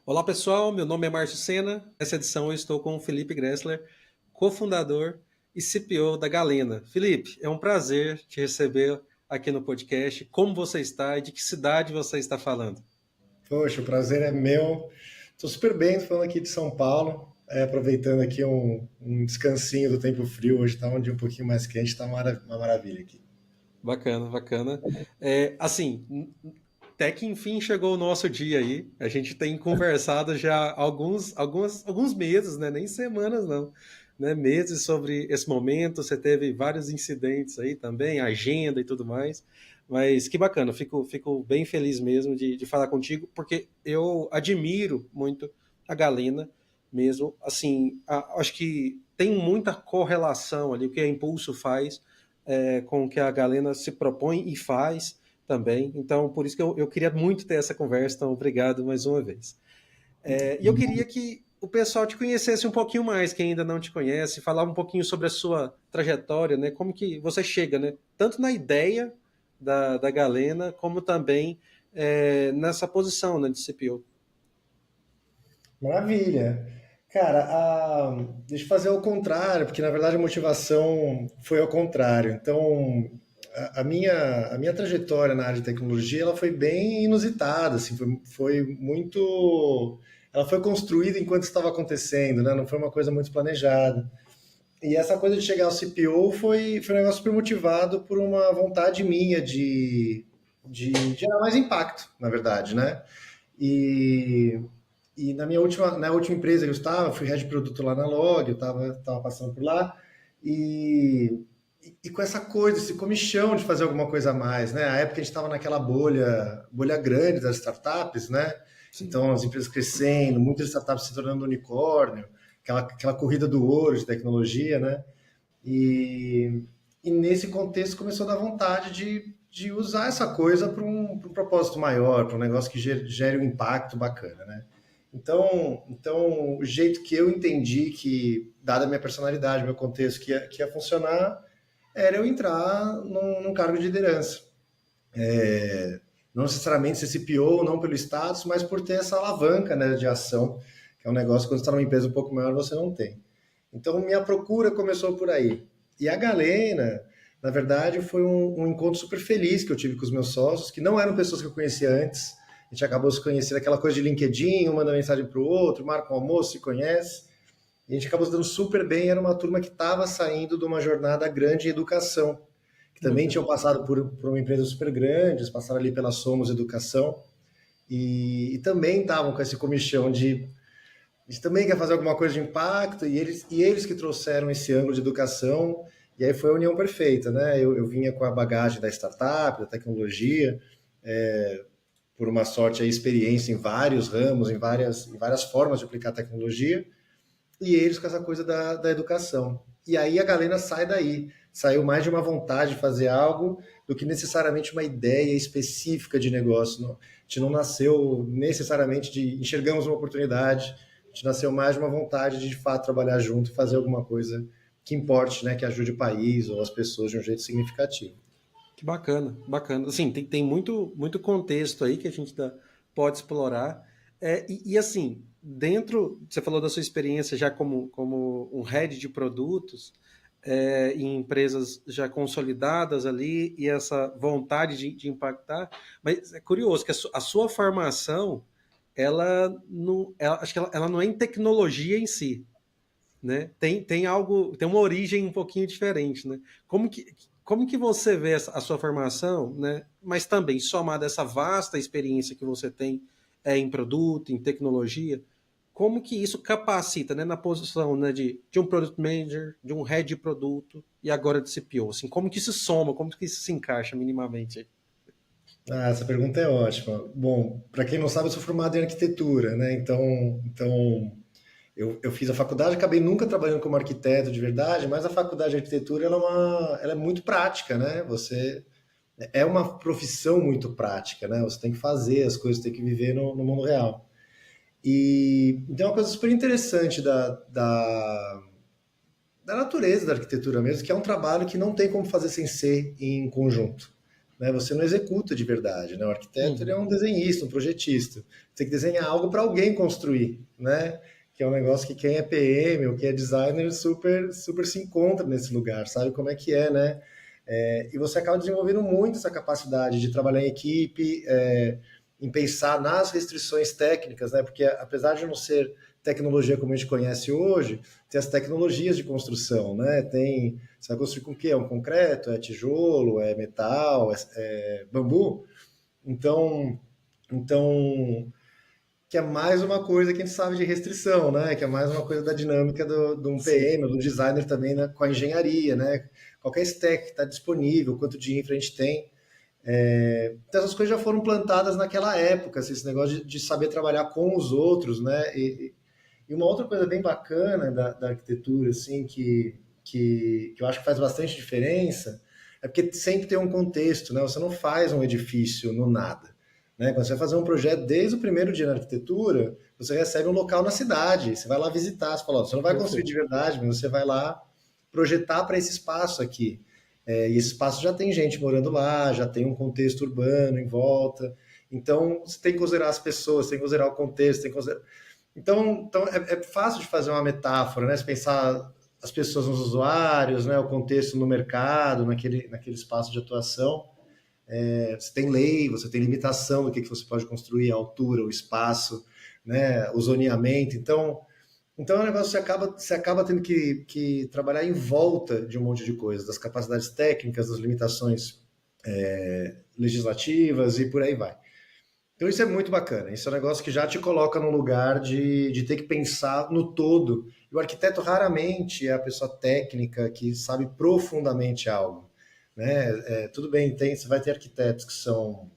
Olá pessoal, meu nome é Márcio Sena. Nessa edição eu estou com o Felipe Gressler, cofundador e CPO da Galena. Felipe, é um prazer te receber aqui no podcast. Como você está e de que cidade você está falando? Poxa, o prazer é meu. Estou super bem, tô falando aqui de São Paulo, aproveitando aqui um descansinho do tempo frio. Hoje está um dia um pouquinho mais quente, está uma maravilha aqui. Bacana, bacana. Até que enfim chegou o nosso dia aí. A gente tem conversado já há alguns meses, né? Nem semanas, não. Né? Meses sobre esse momento. Você teve vários incidentes aí também, agenda e tudo mais. Mas que bacana, fico bem feliz mesmo de falar contigo, porque eu admiro muito a Galena mesmo. Assim, acho que tem muita correlação ali, o que a Impulso faz com o que a Galena se propõe e faz também. Então, por isso que eu queria muito ter essa conversa. Então, obrigado mais uma vez. E eu queria que o pessoal te conhecesse um pouquinho mais, quem ainda não te conhece, falar um pouquinho sobre a sua trajetória, né? Como que você chega, né? Tanto na ideia da Galena, como também nessa posição, né, de CPO. Maravilha. Cara, deixa eu fazer ao contrário, porque na verdade a motivação foi ao contrário. Então, a minha trajetória na área de tecnologia ela foi bem inusitada, assim, foi muito. Ela foi construída enquanto estava acontecendo, né? Não foi uma coisa muito planejada. E essa coisa de chegar ao CPO foi um negócio super motivado por uma vontade minha de gerar mais impacto, na verdade, né? E, e na última empresa que eu estava, fui head de produto lá na Log, eu estava passando por lá, e, e com essa coisa, esse comichão de fazer alguma coisa a mais, né? A época a gente estava naquela bolha grande das startups, né? Sim. Então as empresas crescendo, muitas startups se tornando unicórnio, aquela corrida do ouro de tecnologia, né? E, e nesse contexto começou a dar vontade de usar essa coisa para um propósito maior, para um negócio que gere um impacto bacana, né? Então, o jeito que eu entendi que, dada a minha personalidade, meu contexto, que ia funcionar, era eu entrar num cargo de liderança. Não necessariamente ser CPO, não pelo status, mas por ter essa alavanca, né, de ação, que é um negócio que quando você está numa empresa um pouco maior você não tem. Então, minha procura começou por aí. E a Galena, na verdade, foi um encontro super feliz que eu tive com os meus sócios, que não eram pessoas que eu conhecia antes. A gente acabou se conhecendo, aquela coisa de LinkedIn, um manda mensagem para o outro, marca um almoço, se conhece. E a gente acabou se dando super bem. Era uma turma que estava saindo de uma jornada grande em educação, que também tinham Bacana. passado por uma empresa super grande, eles passaram ali pela Somos Educação, e também estavam com esse comichão de a gente também quer fazer alguma coisa de impacto, e eles que trouxeram esse ângulo de educação, e aí foi a união perfeita, né? Eu vinha com a bagagem da startup, da tecnologia, por uma sorte, a experiência em vários ramos, em várias formas de aplicar tecnologia, e eles com essa coisa da educação. E aí a Galena sai daí. Saiu mais de uma vontade de fazer algo do que necessariamente uma ideia específica de negócio. Não, a gente não nasceu necessariamente de enxergamos uma oportunidade, a gente nasceu mais de uma vontade de fato trabalhar junto e fazer alguma coisa que importe, né, que ajude o país ou as pessoas de um jeito significativo. Que bacana, bacana. Assim, tem muito contexto aí que a gente pode explorar. Assim, dentro, você falou da sua experiência já como um head de produtos, em empresas já consolidadas ali, e essa vontade de impactar, mas é curioso que a sua formação, acho que ela não é em tecnologia em si, né? Tem algo, tem uma origem um pouquinho diferente, né? Como que você vê a sua formação, né? Mas também somada a essa vasta experiência que você tem em produto, em tecnologia, como que isso capacita, né, na posição, né, de um product manager, de um head de produto e agora de CPO, assim, como que isso soma, como que isso se encaixa minimamente? Essa pergunta é ótima. Bom, para quem não sabe, eu sou formado em arquitetura, né? Então eu fiz a faculdade, acabei nunca trabalhando como arquiteto de verdade, mas a faculdade de arquitetura ela é muito prática, né? Você é uma profissão muito prática, né? Você tem que fazer as coisas, tem que viver no mundo real. E então é uma coisa super interessante da natureza da arquitetura mesmo, que é um trabalho que não tem como fazer sem ser em conjunto. né? Você não executa de verdade, né? O arquiteto ele é Uhum. um desenhista, um projetista. Você tem que desenhar algo para alguém construir, né? Que é um negócio que quem é PM ou quem é designer super se encontra nesse lugar, sabe como é que é, né? E você acaba desenvolvendo muito essa capacidade de trabalhar em equipe, em pensar nas restrições técnicas, né? Porque apesar de não ser tecnologia como a gente conhece hoje, tem as tecnologias de construção, né? Você vai construir com o quê? É um concreto, é tijolo, é metal, é bambu. Então, então, que é mais uma coisa que a gente sabe de restrição, né? Que é mais uma coisa da dinâmica de um Sim. PM, do designer também, né? Com a engenharia, né? Qualquer stack que está disponível, quanto de infra a gente tem. Então essas coisas já foram plantadas naquela época, assim, esse negócio de saber trabalhar com os outros, né? E uma outra coisa bem bacana da arquitetura, assim, que eu acho que faz bastante diferença, é porque sempre tem um contexto, né? Você não faz um edifício no nada, né? Quando você vai fazer um projeto, desde o primeiro dia na arquitetura, você recebe um local na cidade, você vai lá visitar, você fala, ó, você não vai construir de Perfeito. verdade, mas você vai lá projetar para esse espaço aqui. E esse espaço já tem gente morando lá, já tem um contexto urbano em volta. Então, você tem que considerar as pessoas, tem que considerar o contexto, tem que considerar... Então é fácil de fazer uma metáfora, né? Se pensar as pessoas nos usuários, né? O contexto no mercado, naquele espaço de atuação. Você tem lei, você tem limitação do que você pode construir, a altura, o espaço, né? O zoneamento. Então é um negócio que você acaba tendo que trabalhar em volta de um monte de coisas, das capacidades técnicas, das limitações legislativas e por aí vai. Então isso é muito bacana. Isso é um negócio que já te coloca num lugar de ter que pensar no todo. E o arquiteto raramente é a pessoa técnica que sabe profundamente algo. Né? Tudo bem, você vai ter arquitetos que são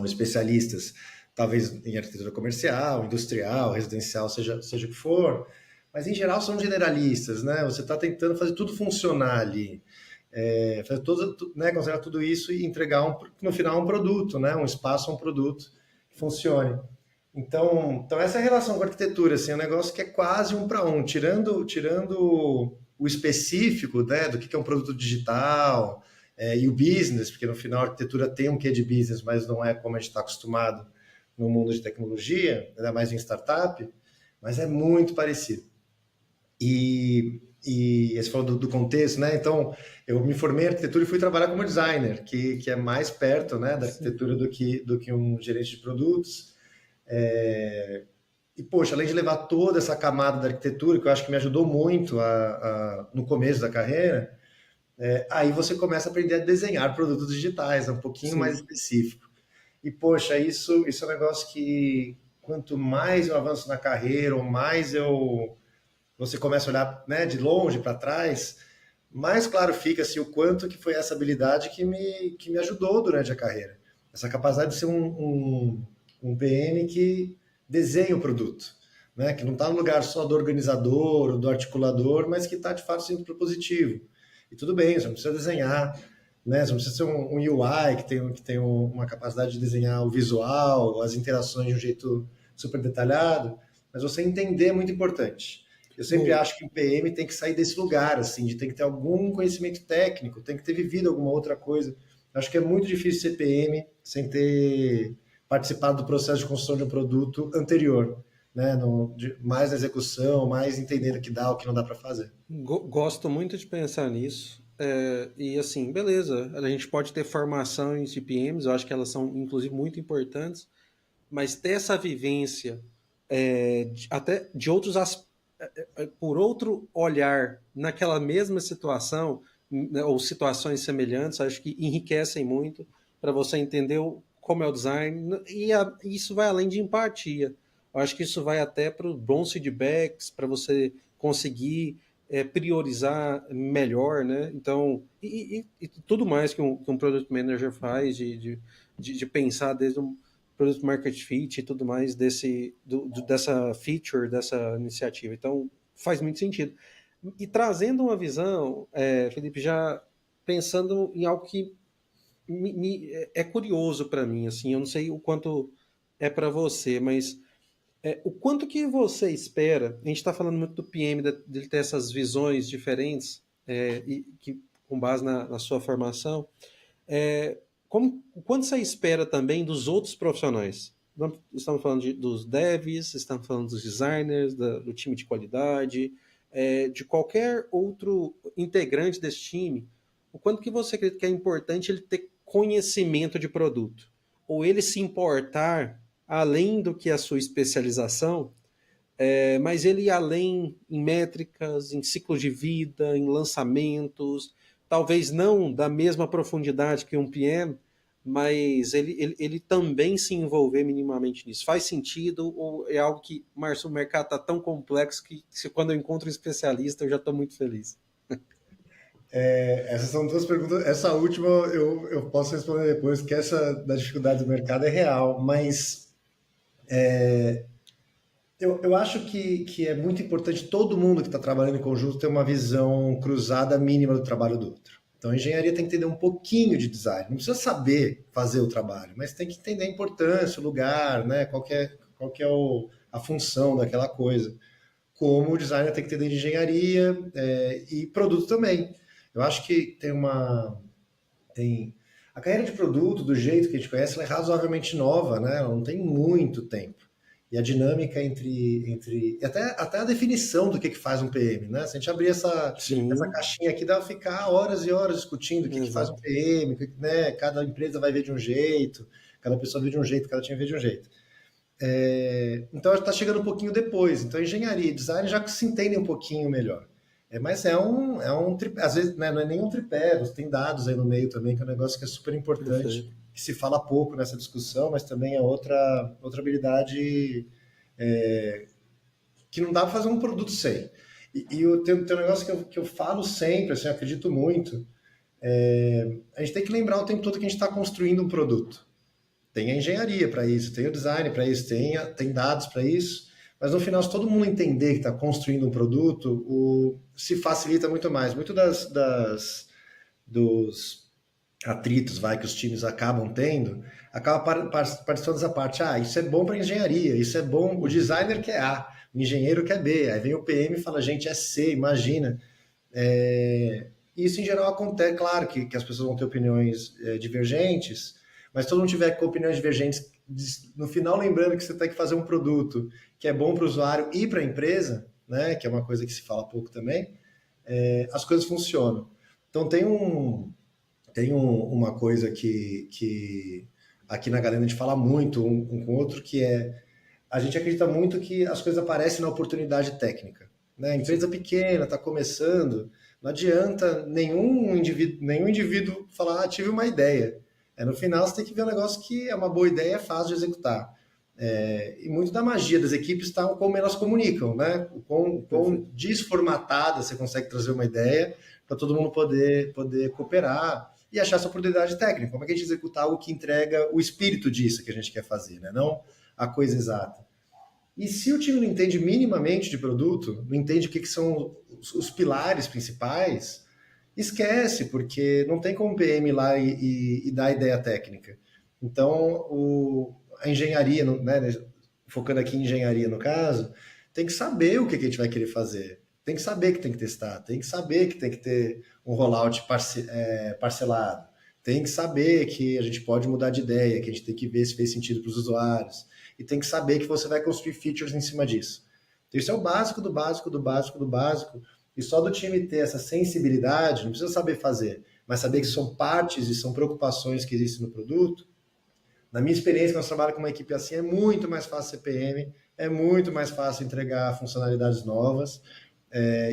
especialistas, talvez em arquitetura comercial, industrial, residencial, seja o que for, mas em geral são generalistas, né? Você está tentando fazer tudo funcionar ali, fazer né, considerar tudo isso e entregar no final um produto, né? Um espaço, um produto que funcione. Então essa é a relação com a arquitetura, assim, é um negócio que é quase um para um, tirando o específico, né, do que é um produto digital, e o business, porque no final a arquitetura tem um quê de business, mas não é como a gente está acostumado no mundo de tecnologia, ainda mais em startup, mas é muito parecido. E você falou do contexto, né? Então, eu me formei em arquitetura e fui trabalhar como designer, que é mais perto, né, da Sim. arquitetura do que um gerente de produtos. E, poxa, além de levar toda essa camada da arquitetura, que eu acho que me ajudou muito no começo da carreira, aí você começa a aprender a desenhar produtos digitais, é um pouquinho mais Sim. específico. E, poxa, isso é um negócio que quanto mais eu avanço na carreira, ou mais você começa a olhar, né, de longe para trás, mais claro fica assim, o quanto que foi essa habilidade que me ajudou durante a carreira. Essa capacidade de ser um PM que desenha o produto, né? Que não está no lugar só do organizador, do articulador, mas que está de fato sendo propositivo. E tudo bem, você não precisa desenhar, né? Você não precisa ser um UI que tem uma capacidade de desenhar o visual, as interações de um jeito super detalhado, mas você entender é muito importante. Eu sempre O, acho que o PM tem que sair desse lugar, assim, de ter que ter algum conhecimento técnico, tem que ter vivido alguma outra coisa. Acho que é muito difícil ser PM sem ter participado do processo de construção de um produto anterior, né? Mais na execução, mais entendendo o que dá, o que não dá para fazer. Gosto muito de pensar nisso. E assim, beleza, a gente pode ter formações de PMs, eu acho que elas são, inclusive, muito importantes, mas ter essa vivência até de outros por outro olhar naquela mesma situação, né, ou situações semelhantes, acho que enriquecem muito para você entender como é o design, e isso vai além de empatia. Eu acho que isso vai até para os bons feedbacks, para você conseguir priorizar melhor, né? Então, e tudo mais que um Product Manager faz, de pensar desde um Product Market Fit e tudo mais dessa feature, dessa iniciativa. Então, faz muito sentido. E trazendo uma visão, Felipe, já pensando em algo que é curioso para mim, assim, eu não sei o quanto é para você, mas o quanto que você espera, a gente está falando muito do PM, dele ter essas visões diferentes, com base na sua formação, o quanto você espera também dos outros profissionais? Estamos falando dos devs, estamos falando dos designers, do time de qualidade, de qualquer outro integrante desse time. O quanto que você acredita que é importante ele ter conhecimento de produto? Ou ele se importar além do que a sua especialização, mas ele ir além em métricas, em ciclo de vida, em lançamentos, talvez não da mesma profundidade que um PM, mas ele também se envolver minimamente nisso. Faz sentido ou é algo que, Márcio, o mercado está tão complexo que quando eu encontro um especialista eu já estou muito feliz? Essas são duas perguntas. Essa última eu posso responder depois, que essa da dificuldade do mercado é real, mas eu acho que é muito importante todo mundo que está trabalhando em conjunto ter uma visão cruzada mínima do trabalho do outro. Então, a engenharia tem que entender um pouquinho de design. Não precisa saber fazer o trabalho, mas tem que entender a importância, o lugar, né? Qual que é a função daquela coisa. Como o designer tem que entender de engenharia e produto também. Eu acho que tem a carreira de produto, do jeito que a gente conhece, ela é razoavelmente nova, né? Ela não tem muito tempo. E a dinâmica entre até a definição do que faz um PM, né? Se a gente abrir essa Sim, caixinha aqui, dá para ficar horas e horas discutindo o que faz um exato. PM, né? Cada empresa vai ver de um jeito, cada pessoa vê de um jeito, cada time vê de um jeito. Então está chegando um pouquinho depois. Então engenharia e design já se entendem um pouquinho melhor. Mas é um tripé, às vezes, né, não é nem um tripé, você tem dados aí no meio também, que é um negócio que é super importante, Perfeito. que se fala pouco nessa discussão, mas também é outra habilidade que não dá para fazer um produto sem. Tem um negócio que eu falo sempre, assim, eu acredito muito, a gente tem que lembrar o tempo todo que a gente está construindo um produto. Tem a engenharia para isso, tem o design para isso, tem dados para isso, mas no final, se todo mundo entender que está construindo um produto, se facilita muito mais. Muito dos atritos que os times acabam tendo, acaba participando dessa parte. Isso é bom para engenharia, isso é bom. O designer quer A, o engenheiro quer B. Aí vem o PM e fala, gente, é C, imagina. Isso em geral acontece, claro que as pessoas vão ter opiniões divergentes, mas se todo mundo tiver com opiniões divergentes, no final lembrando que você tem que fazer um produto que é bom para o usuário e para a empresa, né, que é uma coisa que se fala pouco também, as coisas funcionam. Então uma coisa que aqui na Galena a gente fala muito um com o outro, que a gente acredita muito que as coisas aparecem na oportunidade técnica. Né? Empresa Sim, pequena, está começando, não adianta nenhum indivíduo falar, tive uma ideia. No final, você tem que ver um negócio que é uma boa ideia, é fácil de executar. E muito da magia das equipes está como elas comunicam, né? O quão perfeito. desformatada você consegue trazer uma ideia para todo mundo poder cooperar e achar essa oportunidade técnica. Como é que a gente executar algo que entrega o espírito disso que a gente quer fazer, né? Não a coisa exata. E se o time não entende minimamente de produto, não entende o que são os pilares principais, esquece, porque não tem como o PM ir lá e dar ideia técnica. Então, a engenharia, né, focando aqui em engenharia no caso, tem que saber o que a gente vai querer fazer. Tem que saber que tem que testar, tem que saber que tem que ter um rollout parcelado, tem que saber que a gente pode mudar de ideia, que a gente tem que ver se fez sentido para os usuários, e tem que saber que você vai construir features em cima disso. Então, isso é o básico do básico do básico do básico, e só do time ter essa sensibilidade, não precisa saber fazer, mas saber que são partes e são preocupações que existem no produto. Na minha experiência, quando eu trabalho com uma equipe assim, é muito mais fácil ser PM, é muito mais fácil entregar funcionalidades novas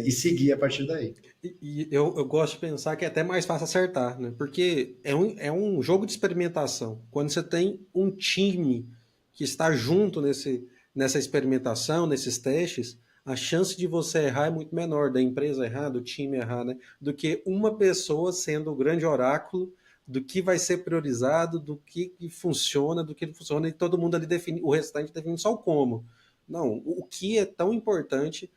e seguir a partir daí. E eu gosto de pensar que é até mais fácil acertar, né? Porque é um jogo de experimentação. Quando você tem um time que está junto nessa experimentação, nesses testes, a chance de você errar é muito menor, da empresa errar, do time errar, né? Do que uma pessoa sendo o grande oráculo do que vai ser priorizado, do que funciona, do que não funciona, e todo mundo ali define, o restante define só o como. Não, o que é tão importante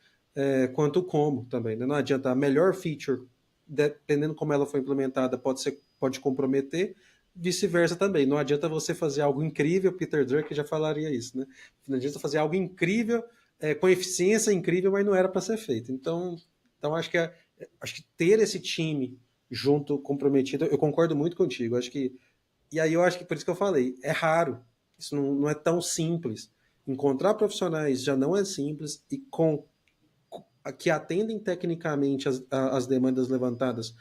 quanto o como também. Né? Não adianta a melhor feature, dependendo como ela foi implementada, pode comprometer, vice-versa também. Não adianta você fazer algo incrível, Peter Drucker já falaria isso, né? Não adianta fazer algo incrível, com eficiência incrível, mas não era para ser feito. Então acho que ter esse time junto, comprometido, eu concordo muito contigo. Acho que E aí eu acho que por isso que eu falei, é raro. Isso não é tão simples. Encontrar profissionais já não é simples e que atendem tecnicamente as demandas levantadas,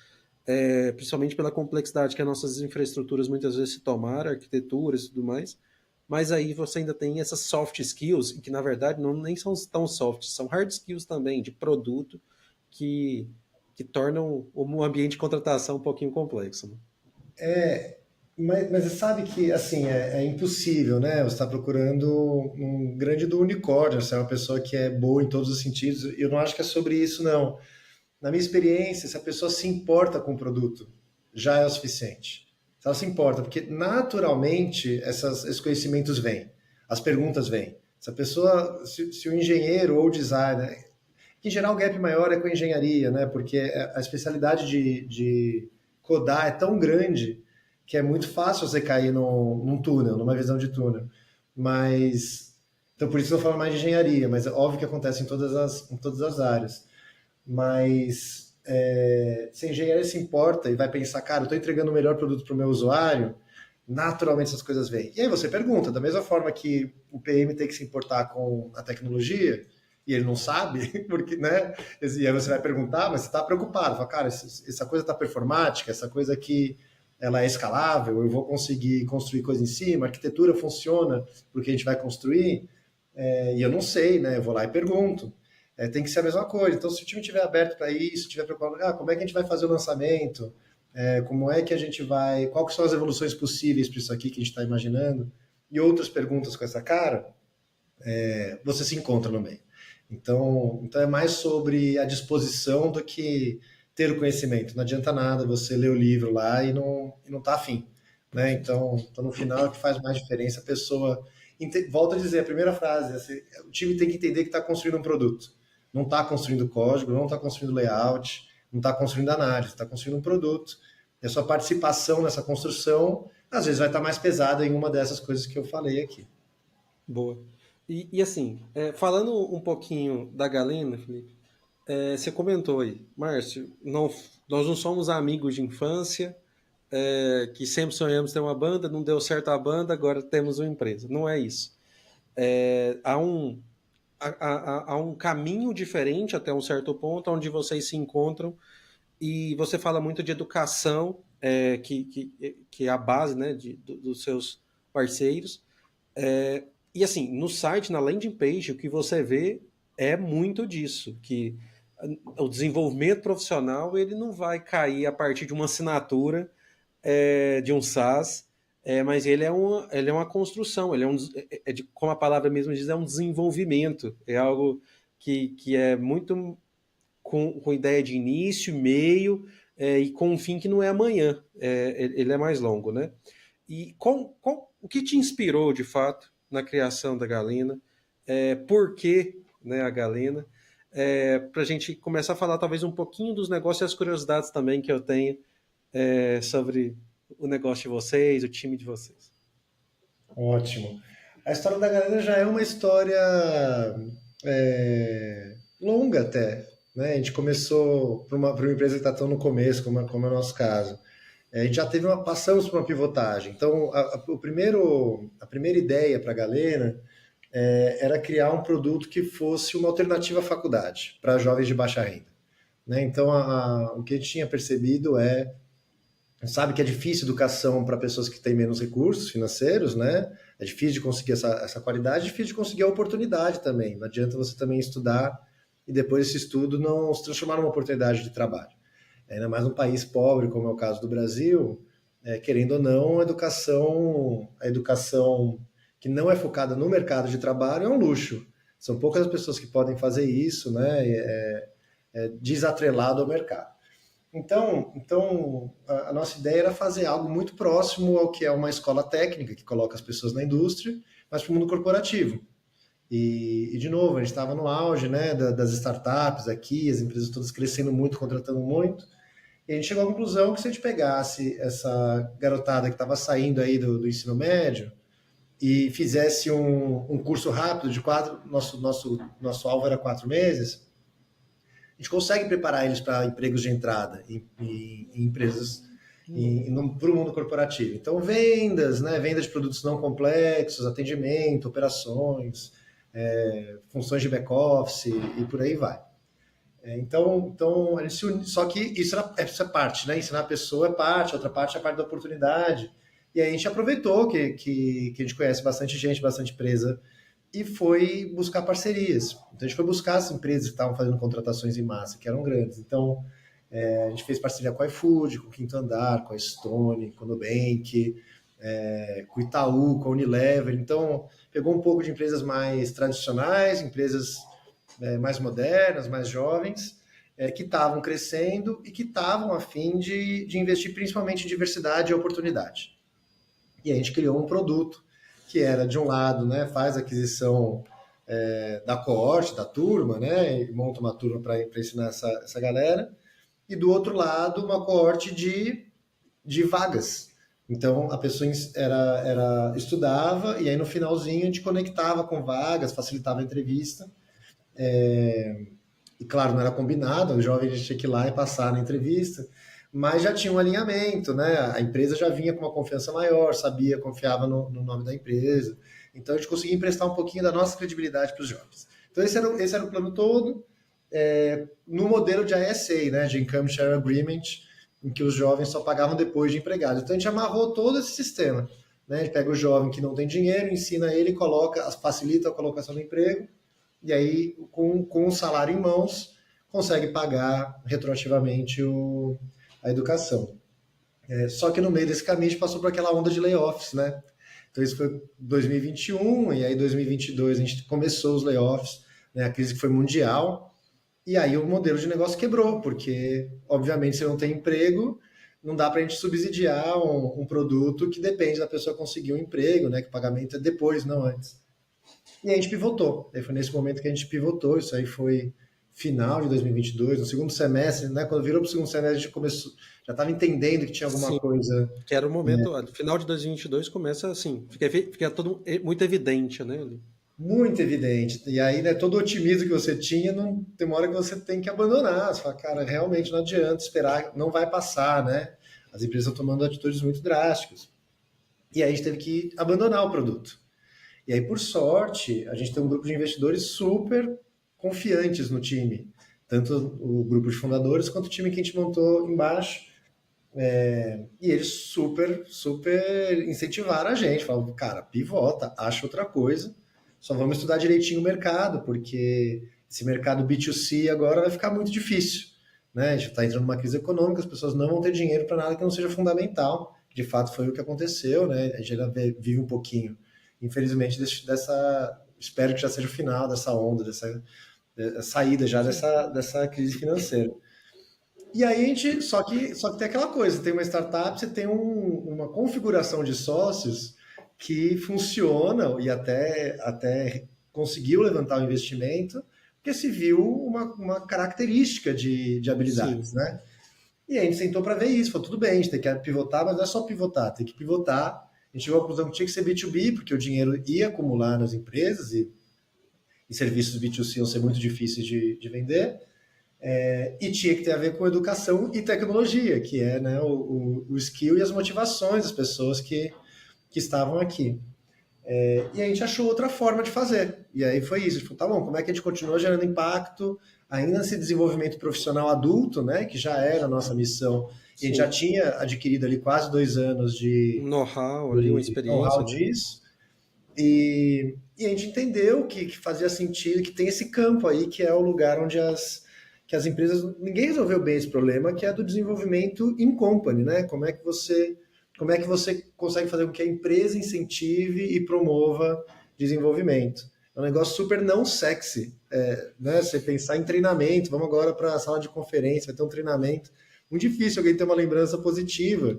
principalmente pela complexidade que as nossas infraestruturas muitas vezes se tomaram, arquiteturas e tudo mais. Mas aí você ainda tem essas soft skills, que na verdade não nem são tão soft, são hard skills também, de produto, que, que tornam o ambiente de contratação um pouquinho complexo. Né? Mas você sabe que, assim, é impossível, né? Você está procurando um grande do unicórnio, você é uma pessoa que é boa em todos os sentidos. Eu não acho que é sobre isso, não. Na minha experiência, se a pessoa se importa com o produto, já é o suficiente. Se ela se importa, porque naturalmente esses conhecimentos vêm, as perguntas vêm. Se a pessoa, se o engenheiro ou o designer, em geral o gap maior é com a engenharia, né? Porque a especialidade de codar é tão grande que é muito fácil você cair num túnel, numa visão de túnel. Mas, então por isso eu falo mais de engenharia, mas é óbvio que acontece em todas as áreas. Mas se a engenharia se importa e vai pensar, cara, eu estou entregando o melhor produto para o meu usuário, naturalmente essas coisas vêm. E aí você pergunta, da mesma forma que o PM tem que se importar com a tecnologia, e ele não sabe, porque, né? E aí você vai perguntar, mas você está preocupado, fala, cara, essa coisa está performática, essa coisa aqui ela é escalável, eu vou conseguir construir coisa em cima, a arquitetura funciona porque a gente vai construir, e eu não sei, né? Eu vou lá e pergunto. Tem que ser a mesma coisa. Então, se o time estiver aberto para isso, estiver preocupado, como é que a gente vai fazer o lançamento? Como é que a gente vai. Quais são as evoluções possíveis para isso aqui que a gente está imaginando? E outras perguntas com essa cara, você se encontra no meio. Então é mais sobre a disposição do que ter o conhecimento. Não adianta nada você ler o livro lá e não tá afim. Né? Então, no final, é o que faz mais diferença a pessoa. Volto a dizer, a primeira frase, assim, o time tem que entender que está construindo um produto. Não está construindo código, não está construindo layout, não está construindo análise, está construindo um produto. E a sua participação nessa construção, às vezes, vai estar mais pesada em uma dessas coisas que eu falei aqui. Boa. E assim, falando um pouquinho da Galena, Felipe, você comentou aí, Márcio, nós não somos amigos de infância, que sempre sonhamos ter uma banda, não deu certo a banda, agora temos uma empresa. Não é isso. Há um caminho diferente até um certo ponto, onde vocês se encontram e você fala muito de educação, que é a base, né, dos seus parceiros. E assim, no site, na landing page, o que você vê é muito disso, que o desenvolvimento profissional ele não vai cair a partir de uma assinatura de um SaaS, mas ele é uma construção, ele como a palavra mesmo diz, é um desenvolvimento, é algo que é muito com ideia de início, meio e com um fim que não é amanhã, ele é mais longo, né? E o que te inspirou, de fato, na criação da Galena? Por que, né, a Galena? Para a gente começar a falar talvez um pouquinho dos negócios e as curiosidades também que eu tenho sobre o negócio de vocês, o time de vocês. Ótimo. A história da galera já é uma história longa até. Né? A gente começou por uma empresa que está tão no começo, como é o nosso caso. A gente já passamos por uma pivotagem. Então, a primeira ideia para a Galena era criar um produto que fosse uma alternativa à faculdade para jovens de baixa renda. Né? Então, o que a gente tinha percebido sabe que é difícil educação para pessoas que têm menos recursos financeiros, né? É difícil de conseguir essa qualidade, é difícil de conseguir a oportunidade também. Não adianta você também estudar e depois esse estudo não se transformar numa oportunidade de trabalho. Ainda mais num país pobre, como é o caso do Brasil, querendo ou não, a educação que não é focada no mercado de trabalho é um luxo. São poucas as pessoas que podem fazer isso, né? Desatrelado ao mercado. Então a nossa ideia era fazer algo muito próximo ao que é uma escola técnica, que coloca as pessoas na indústria, mas para o mundo corporativo. E, de novo, a gente estava no auge, né, das startups aqui, as empresas todas crescendo muito, contratando muito, e a gente chegou à conclusão que se a gente pegasse essa garotada que estava saindo aí do ensino médio e fizesse um curso rápido de nosso alvo era 4 meses, a gente consegue preparar eles para empregos de entrada em empresas para o mundo corporativo. Então, vendas, né? Venda de produtos não complexos, atendimento, operações, funções de back-office e por aí vai. Então a gente se une, só que isso é parte, né? Ensinar a pessoa é parte, a outra parte é a parte da oportunidade. E aí a gente aproveitou que a gente conhece bastante gente, bastante empresa, e foi buscar parcerias. Então a gente foi buscar as empresas que estavam fazendo contratações em massa, que eram grandes. Então a gente fez parceria com a iFood, com o Quinto Andar, com a Stone, com o Nubank, com o Itaú, com a Unilever. Então pegou um pouco de empresas mais tradicionais, empresas mais modernas, mais jovens, que estavam crescendo e que estavam a fim de investir principalmente em diversidade e oportunidade. E a gente criou um produto que era, de um lado, né, faz aquisição da coorte, da turma, né, e monta uma turma para ensinar essa galera, e do outro lado, uma coorte de vagas. Então, a pessoa estudava e aí no finalzinho a gente conectava com vagas, facilitava a entrevista. E claro, não era combinado, o jovem tinha que ir lá e passar na entrevista, mas já tinha um alinhamento, né? A empresa já vinha com uma confiança maior, sabia, confiava no nome da empresa. Então a gente conseguia emprestar um pouquinho da nossa credibilidade para os jovens. Então esse era o plano todo, no modelo de ASA, né? De Income Share Agreement, em que os jovens só pagavam depois de empregados. Então a gente amarrou todo esse sistema, né? A gente pega o jovem que não tem dinheiro, ensina ele, facilita a colocação do emprego, e aí, com o salário em mãos, consegue pagar retroativamente a educação. Só que no meio desse caminho a gente passou por aquela onda de layoffs, né? Então isso foi 2021, e aí 2022 a gente começou os layoffs, né? A crise foi mundial, e aí o modelo de negócio quebrou, porque obviamente se não tem emprego, não dá para a gente subsidiar um produto que depende da pessoa conseguir um emprego, né? Que o pagamento é depois, não antes. E a gente pivotou. Foi nesse momento que a gente pivotou. Isso aí foi final de 2022, no segundo semestre, né? Quando virou para o segundo semestre, a gente começou, já estava entendendo que tinha alguma coisa. Que era o momento, final de 2022 começa assim, fica tudo muito evidente, né? Muito evidente. E aí, né, todo o otimismo que você tinha, não, tem uma hora que você tem que abandonar. Você fala, cara, realmente não adianta esperar, não vai passar, né? As empresas estão tomando atitudes muito drásticas. E aí a gente teve que abandonar o produto. E aí, por sorte, a gente tem um grupo de investidores super confiantes no time. Tanto o grupo de fundadores quanto o time que a gente montou embaixo. E eles super incentivaram a gente. Falaram, cara, pivota, acha outra coisa. Só vamos estudar direitinho o mercado, porque esse mercado B2C agora vai ficar muito difícil. Né? A gente está entrando numa crise econômica, as pessoas não vão ter dinheiro para nada que não seja fundamental. De fato, foi o que aconteceu. Né? A gente ainda vive um pouquinho, infelizmente, espero que já seja o final dessa onda, dessa saída já dessa crise financeira. E aí a gente, só que tem aquela coisa, tem uma startup, você tem uma configuração de sócios que funciona e até conseguiu levantar o investimento, porque se viu uma característica de habilidades, né? E aí a gente sentou para ver isso, falou, tudo bem, a gente tem que pivotar, mas não é só pivotar, tem que pivotar. A gente chegou à conclusão que tinha que ser B2B, porque o dinheiro ia acumular nas empresas e serviços B2C iam ser muito difíceis de vender. E tinha que ter a ver com educação e tecnologia, que é, né, o skill e as motivações das pessoas que estavam aqui. E a gente achou outra forma de fazer. E aí foi isso. A gente falou, tá bom, como é que a gente continua gerando impacto ainda nesse desenvolvimento profissional adulto, né, que já era a nossa missão. E a gente já tinha adquirido ali quase 2 anos de know-how, ali, uma experiência. Know-how disso. E a gente entendeu que fazia sentido, que tem esse campo aí, que é o lugar onde que as empresas... Ninguém resolveu bem esse problema, que é do desenvolvimento in company, né? Como é que você consegue fazer com que a empresa incentive e promova desenvolvimento? É um negócio super não sexy, né? Você pensar em treinamento, vamos agora para a sala de conferência, vai ter um treinamento. Muito difícil alguém ter uma lembrança positiva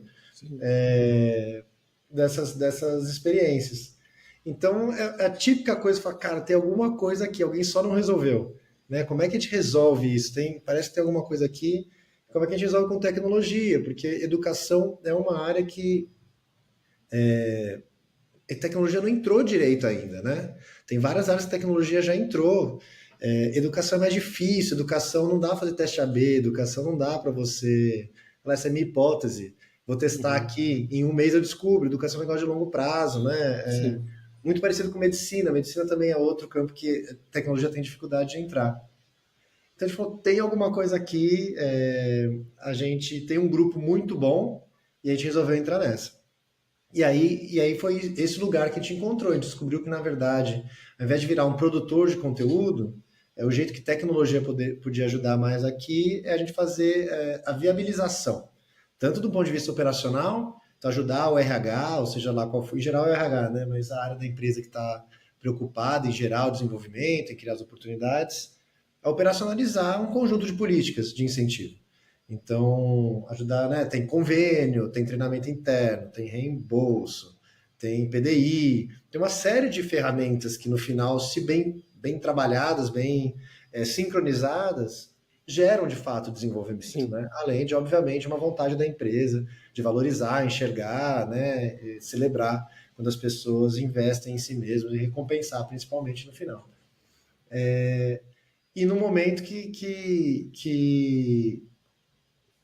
dessas experiências. Então, é a típica coisa, falar, cara, tem alguma coisa aqui, alguém só não resolveu. Né? Como é que a gente resolve isso? Parece que tem alguma coisa aqui. Como é que a gente resolve com tecnologia? Porque educação é uma área que a tecnologia não entrou direito ainda, né? Tem várias áreas que a tecnologia já entrou. Educação é mais difícil, educação não dá para fazer teste AB, educação não dá para você... Essa é a minha hipótese. vou testar Uhum. aqui, em um mês eu descubro. Educação é um negócio de longo prazo, né? Sim. Muito parecido com medicina. Medicina também é outro campo que a tecnologia tem dificuldade de entrar. Então a gente falou, tem alguma coisa aqui, a gente tem um grupo muito bom e a gente resolveu entrar nessa. E aí foi esse lugar que a gente encontrou. A gente descobriu que, na verdade, ao invés de virar um produtor de conteúdo, o jeito que tecnologia podia ajudar mais aqui é a gente fazer a viabilização, tanto do ponto de vista operacional, então ajudar o RH, ou seja lá qual for, em geral é o RH, né? Mas a área da empresa que está preocupada em gerar o desenvolvimento, em criar as oportunidades, a operacionalizar um conjunto de políticas de incentivo. Então, ajudar, né? Tem convênio, tem treinamento interno, tem reembolso, tem PDI, tem uma série de ferramentas que no final, se bem trabalhadas, bem sincronizadas, geram de fato desenvolvimento, Sim. né? Além de, obviamente, uma vontade da empresa de valorizar, enxergar, né? Celebrar quando as pessoas investem em si mesmas e recompensar, principalmente no final. E no momento que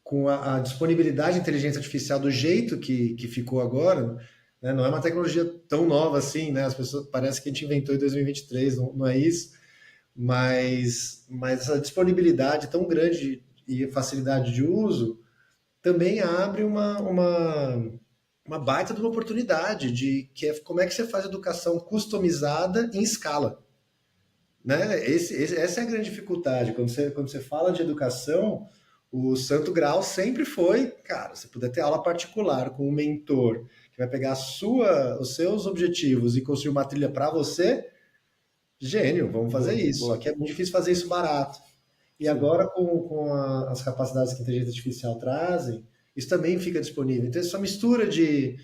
com a disponibilidade de inteligência artificial do jeito que ficou agora, né, não é uma tecnologia tão nova assim, né? As pessoas parece que a gente inventou em 2023, não é isso, mas essa disponibilidade tão grande e facilidade de uso também abre uma baita de uma oportunidade de que é como é que você faz educação customizada em escala. Né? Essa é a grande dificuldade. Quando você fala de educação, o santo grau sempre foi, cara, você puder ter aula particular com um mentor que vai pegar os seus objetivos e construir uma trilha para você, gênio, vamos fazer Boa, isso. Só boa. que é muito difícil fazer isso barato. E Sim. agora, com as capacidades que a inteligência artificial trazem, isso também fica disponível. Então, essa mistura de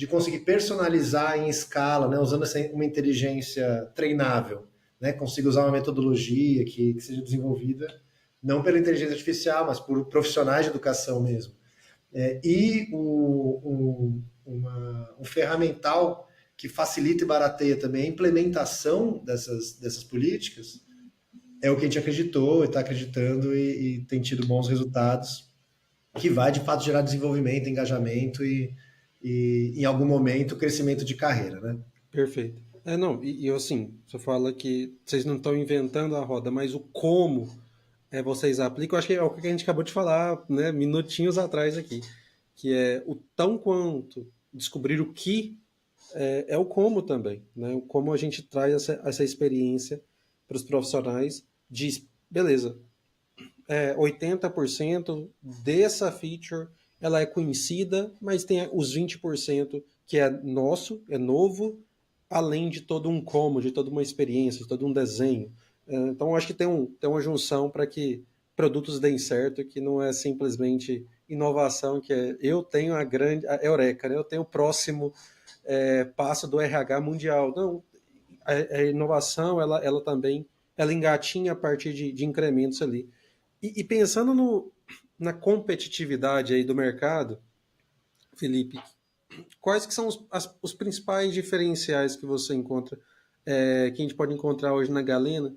conseguir personalizar em escala, né, usando uma inteligência treinável, né, consiga usar uma metodologia que seja desenvolvida não pela inteligência artificial, mas por profissionais de educação mesmo. E um ferramental que facilita e barateia também a implementação dessas políticas, é o que a gente acreditou, está acreditando e tem tido bons resultados, que vai de fato gerar desenvolvimento, engajamento e em algum momento, crescimento de carreira, né? Perfeito. Não, e assim, você fala que vocês não estão inventando a roda, mas o como vocês aplicam, eu acho que é o que a gente acabou de falar, né, minutinhos atrás aqui, que é o tão quanto descobrir o que é o como também, né? O como a gente traz essa experiência para os profissionais, diz, beleza, 80% dessa feature ela é conhecida, mas tem os 20% que é nosso, é novo, além de todo um como, de toda uma experiência, de todo um desenho. Então, acho que tem uma junção para que produtos deem certo, que não é simplesmente inovação, que é eu tenho a eureka, né? Eu tenho o próximo passo do RH mundial. Não, a inovação, ela também, ela engatinha a partir de incrementos ali. E pensando na competitividade aí do mercado, Felipe, quais que são os principais diferenciais que você encontra, que a gente pode encontrar hoje na Galena,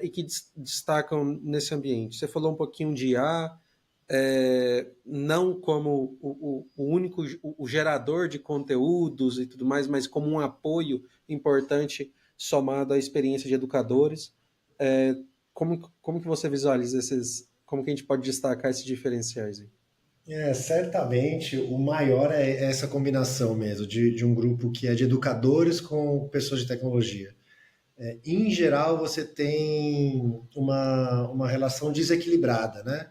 e que destacam nesse ambiente? Você falou um pouquinho de IA, não como o único o gerador de conteúdos e tudo mais, mas como um apoio importante somado à experiência de educadores. Como que você visualiza como que a gente pode destacar esses diferenciais aí? Certamente o maior é essa combinação mesmo, de um grupo que é de educadores com pessoas de tecnologia. Em geral, você tem uma relação desequilibrada, né?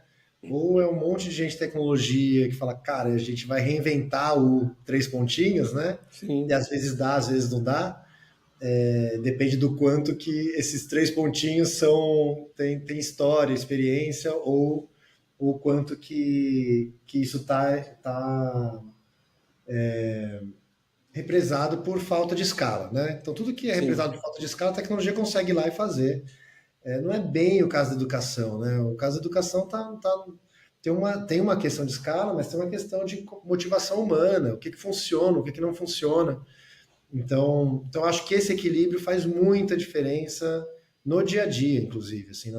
Ou é um monte de gente de tecnologia que fala, cara, a gente vai reinventar o três pontinhos, né? E Sim, às vezes dá, às vezes não dá. Depende do quanto que esses três pontinhos tem história, experiência, ou o quanto que isso está represado por falta de escala, né? Então, tudo que é sim, represado por falta de escala, a tecnologia consegue ir lá e fazer. Não é bem o caso da educação, né? O caso da educação tem uma questão de escala, mas tem uma questão de motivação humana, o que funciona, o que não funciona. Então acho que esse equilíbrio faz muita diferença no dia a dia, inclusive, assim,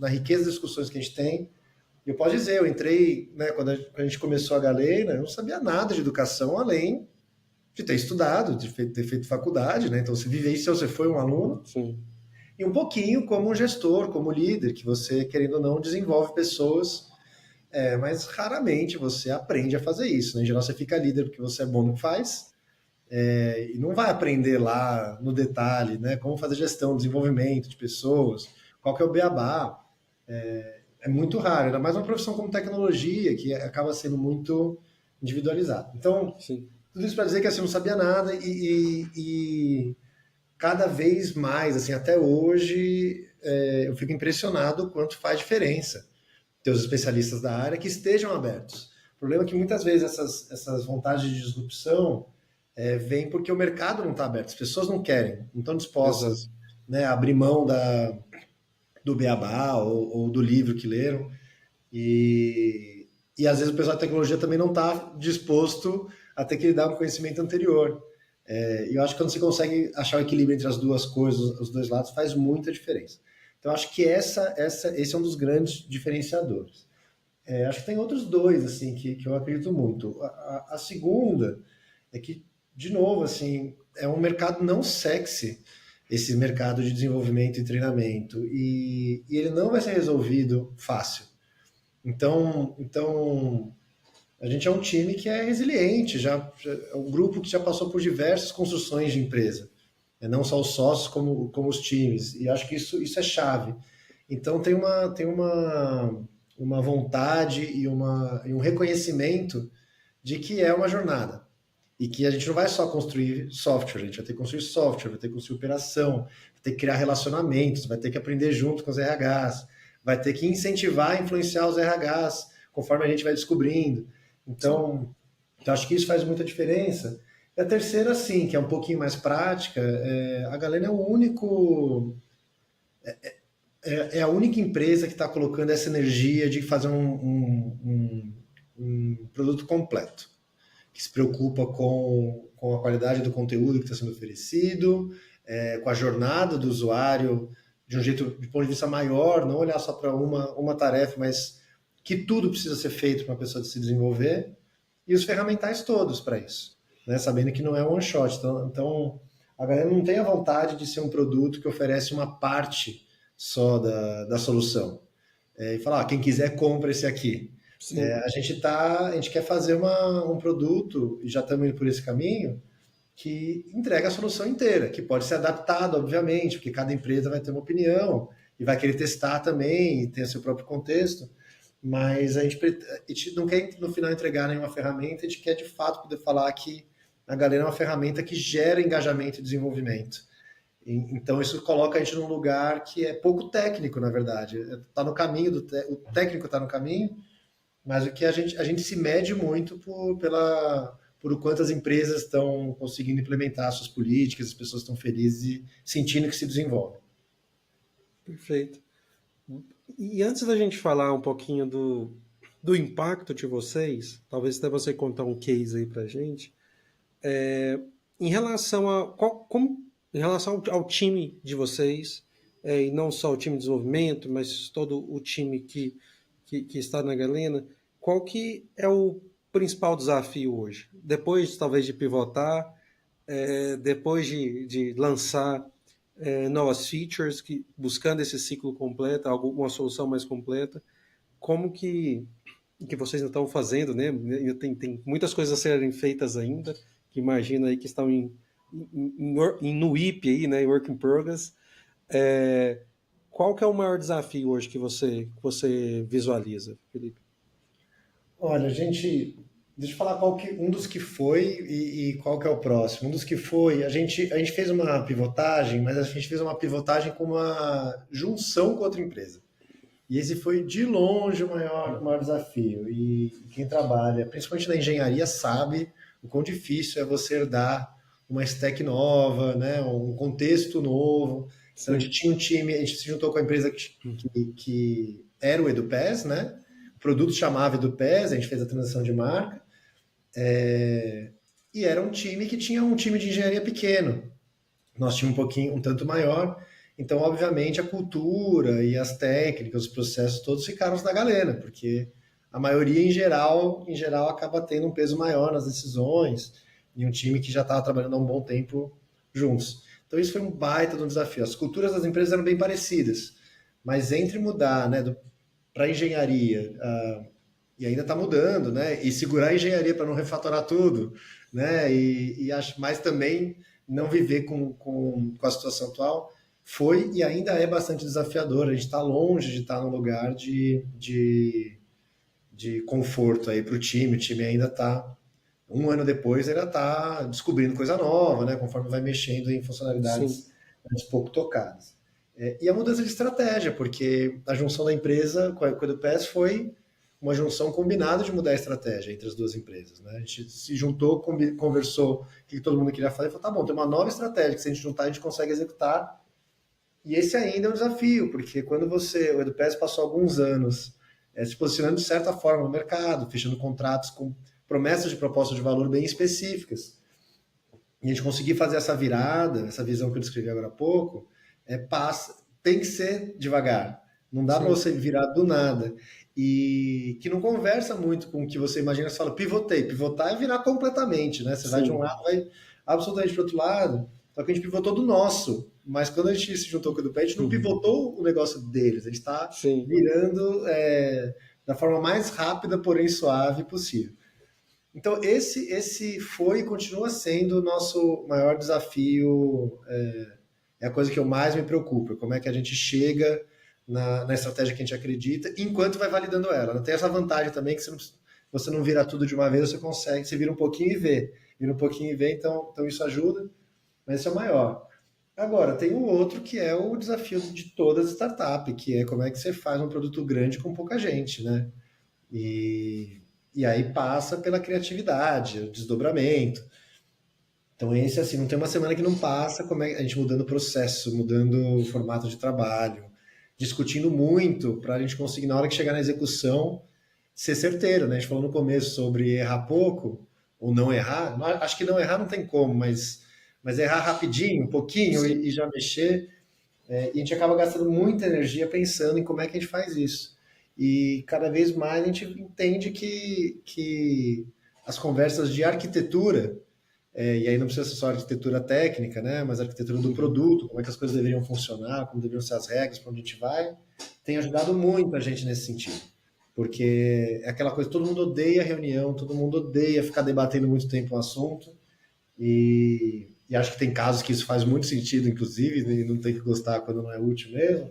na riqueza das discussões que a gente tem E eu posso dizer, eu entrei, né, quando a gente começou a Galena, eu não sabia nada de educação, além de ter estudado, de ter feito faculdade, né? Então você vivenciou, você foi um aluno, Sim, e um pouquinho como um gestor, como líder, que você, querendo ou não, desenvolve pessoas, mas raramente você aprende a fazer isso, né? Em geral você fica líder porque você é bom no que faz, e não vai aprender lá no detalhe, né? Como fazer gestão, desenvolvimento de pessoas, qual que é o beabá. É muito raro, ainda mais uma profissão como tecnologia, que acaba sendo muito individualizada. Então, sim, tudo isso para dizer que assim, eu não sabia nada e cada vez mais, assim, até hoje, eu fico impressionado o quanto faz diferença ter os especialistas da área que estejam abertos. O problema é que muitas vezes essas vontades de disrupção vêm porque o mercado não está aberto, as pessoas não querem, não estão exato. dispostas, né, a abrir mão do beabá ou do livro que leram. E às vezes o pessoal da tecnologia também não está disposto a ter que lidar com o conhecimento anterior. E eu acho que quando você consegue achar o equilíbrio entre as duas coisas, os dois lados, faz muita diferença. Então, acho que esse é um dos grandes diferenciadores. Acho que tem outros dois, assim, que eu acredito muito. A segunda é que, de novo, assim, é um mercado não sexy, esse mercado de desenvolvimento e treinamento. E ele não vai ser resolvido fácil. Então, a gente é um time que é resiliente, já é um grupo que já passou por diversas construções de empresa. Não só os sócios, como os times. E acho que isso é chave. Então, uma vontade e um reconhecimento de que é uma jornada. E que a gente não vai só construir software, a gente vai ter que construir software, vai ter que construir operação, vai ter que criar relacionamentos, vai ter que aprender junto com os RHs, vai ter que incentivar e influenciar os RHs conforme a gente vai descobrindo. Sim. Então acho que isso faz muita diferença. E a terceira, sim, que é um pouquinho mais prática, a Galena é o único, é a única empresa que está colocando essa energia de fazer um produto completo, que se preocupa com a qualidade do conteúdo que está sendo oferecido, com a jornada do usuário, de um jeito, de ponto de vista maior, não olhar só para uma tarefa, mas que tudo precisa ser feito para uma pessoa se desenvolver, e os ferramentais todos para isso, né? Sabendo que não é um one shot. Então, a galera não tem a vontade de ser um produto que oferece uma parte só da solução. E falar, quem quiser, compra esse aqui. Sim. A gente quer fazer um produto, e já estamos indo por esse caminho, que entrega a solução inteira, que pode ser adaptado, obviamente, porque cada empresa vai ter uma opinião e vai querer testar também, e ter seu próprio contexto, mas a gente não quer no final entregar nenhuma ferramenta, a gente quer de fato poder falar que a Galera é uma ferramenta que gera engajamento e desenvolvimento. Então isso coloca a gente num lugar que é pouco técnico, na verdade. Está no caminho, o técnico está no caminho, mas o que a gente se mede muito por o quanto as empresas estão conseguindo implementar suas políticas, as pessoas estão felizes e sentindo que se desenvolvem. Perfeito. E antes da gente falar um pouquinho do impacto de vocês, talvez até você contar um case aí pra gente, em relação em relação ao time de vocês, e não só o time de desenvolvimento, mas todo o time que está na Galena, qual que é o principal desafio hoje? Depois, talvez, de pivotar, depois de lançar novas features, buscando esse ciclo completo, alguma solução mais completa, como que vocês não estão fazendo, né? Tem muitas coisas a serem feitas ainda, que imagino aí que estão no IP aí, né? Work in progress. Qual que é o maior desafio hoje que você visualiza, Felipe? Olha, deixa eu falar um dos que foi e qual que é o próximo. Um dos que foi, a gente fez uma pivotagem, mas a gente fez uma pivotagem com uma junção com outra empresa. E esse foi de longe o maior desafio. E quem trabalha, principalmente na engenharia, sabe o quão difícil é você herdar uma stack nova, né, um contexto novo. Então a gente Sim, tinha um time, a gente se juntou com a empresa que era o EduPass, né? O produto chamava EduPass, a gente fez a transição de marca. E era um time que tinha um time de engenharia pequeno. Nós tínhamos um pouquinho, um tanto maior. Então, obviamente, a cultura e as técnicas, os processos todos ficaram na galena, porque a maioria, em geral, acaba tendo um peso maior nas decisões, e um time que já estava trabalhando há um bom tempo juntos. Então, isso foi um baita de um desafio. As culturas das empresas eram bem parecidas, mas entre mudar, né, para engenharia, e ainda está mudando, né, e segurar a engenharia para não refatorar tudo, né, e acho, mas também não viver com a situação atual foi e ainda é bastante desafiador. A gente está longe de estar num lugar de conforto aí para o time. O time ainda está, um ano depois, ainda está descobrindo coisa nova, né? Conforme vai mexendo em Sim, funcionalidades antes pouco tocadas. E a mudança de estratégia, porque a junção da empresa com a EduPass foi uma junção combinada de mudar a estratégia entre as duas empresas. Né? A gente se juntou, conversou o que todo mundo queria fazer e falou, tá bom, tem uma nova estratégia que se a gente juntar a gente consegue executar. E esse ainda é um desafio, porque quando o EduPass passou alguns anos se posicionando de certa forma no mercado, fechando contratos com promessas de proposta de valor bem específicas. E a gente conseguir fazer essa virada, essa visão que eu descrevi agora há pouco, tem que ser devagar. Não dá para sim, você virar do nada. E que não conversa muito com o que você imagina. Você fala, pivotei. Pivotar é virar completamente, né? Você vai de um sim, lado, vai absolutamente para o outro lado. Só que a gente pivotou do nosso. Mas quando a gente se juntou com o Edupé, a gente não uhum, pivotou o negócio deles. A gente está sim. virando da forma mais rápida, porém suave possível. Então, esse foi e continua sendo o nosso maior desafio. É a coisa que eu mais me preocupo. Como é que a gente chega na estratégia que a gente acredita, enquanto vai validando ela. Tem essa vantagem também que você não vira tudo de uma vez, você consegue, você vira um pouquinho e vê. Vira um pouquinho e vê, então isso ajuda, mas esse é o maior. Agora, tem um outro que é o desafio de todas as startups, que é como é que você faz um produto grande com pouca gente, né? E aí passa pela criatividade, o desdobramento. Então, esse, assim, não tem uma semana que não passa, como é a gente mudando o processo, mudando o formato de trabalho, discutindo muito para a gente conseguir, na hora que chegar na execução, ser certeiro, né? A gente falou no começo sobre errar pouco ou não errar. Acho que não errar não tem como, mas errar rapidinho, um pouquinho Sim. e já mexer. E a gente acaba gastando muita energia pensando em como é que a gente faz isso. E cada vez mais a gente entende que as conversas de arquitetura e aí não precisa ser só arquitetura técnica, né? Mas a arquitetura do Uhum. produto, como é que as coisas deveriam funcionar, como deveriam ser as regras, para onde a gente vai, tem ajudado muito a gente nesse sentido. Porque é aquela coisa, todo mundo odeia reunião, todo mundo odeia ficar debatendo muito tempo um assunto, e acho que tem casos que isso faz muito sentido, inclusive, e não tem que gostar quando não é útil mesmo,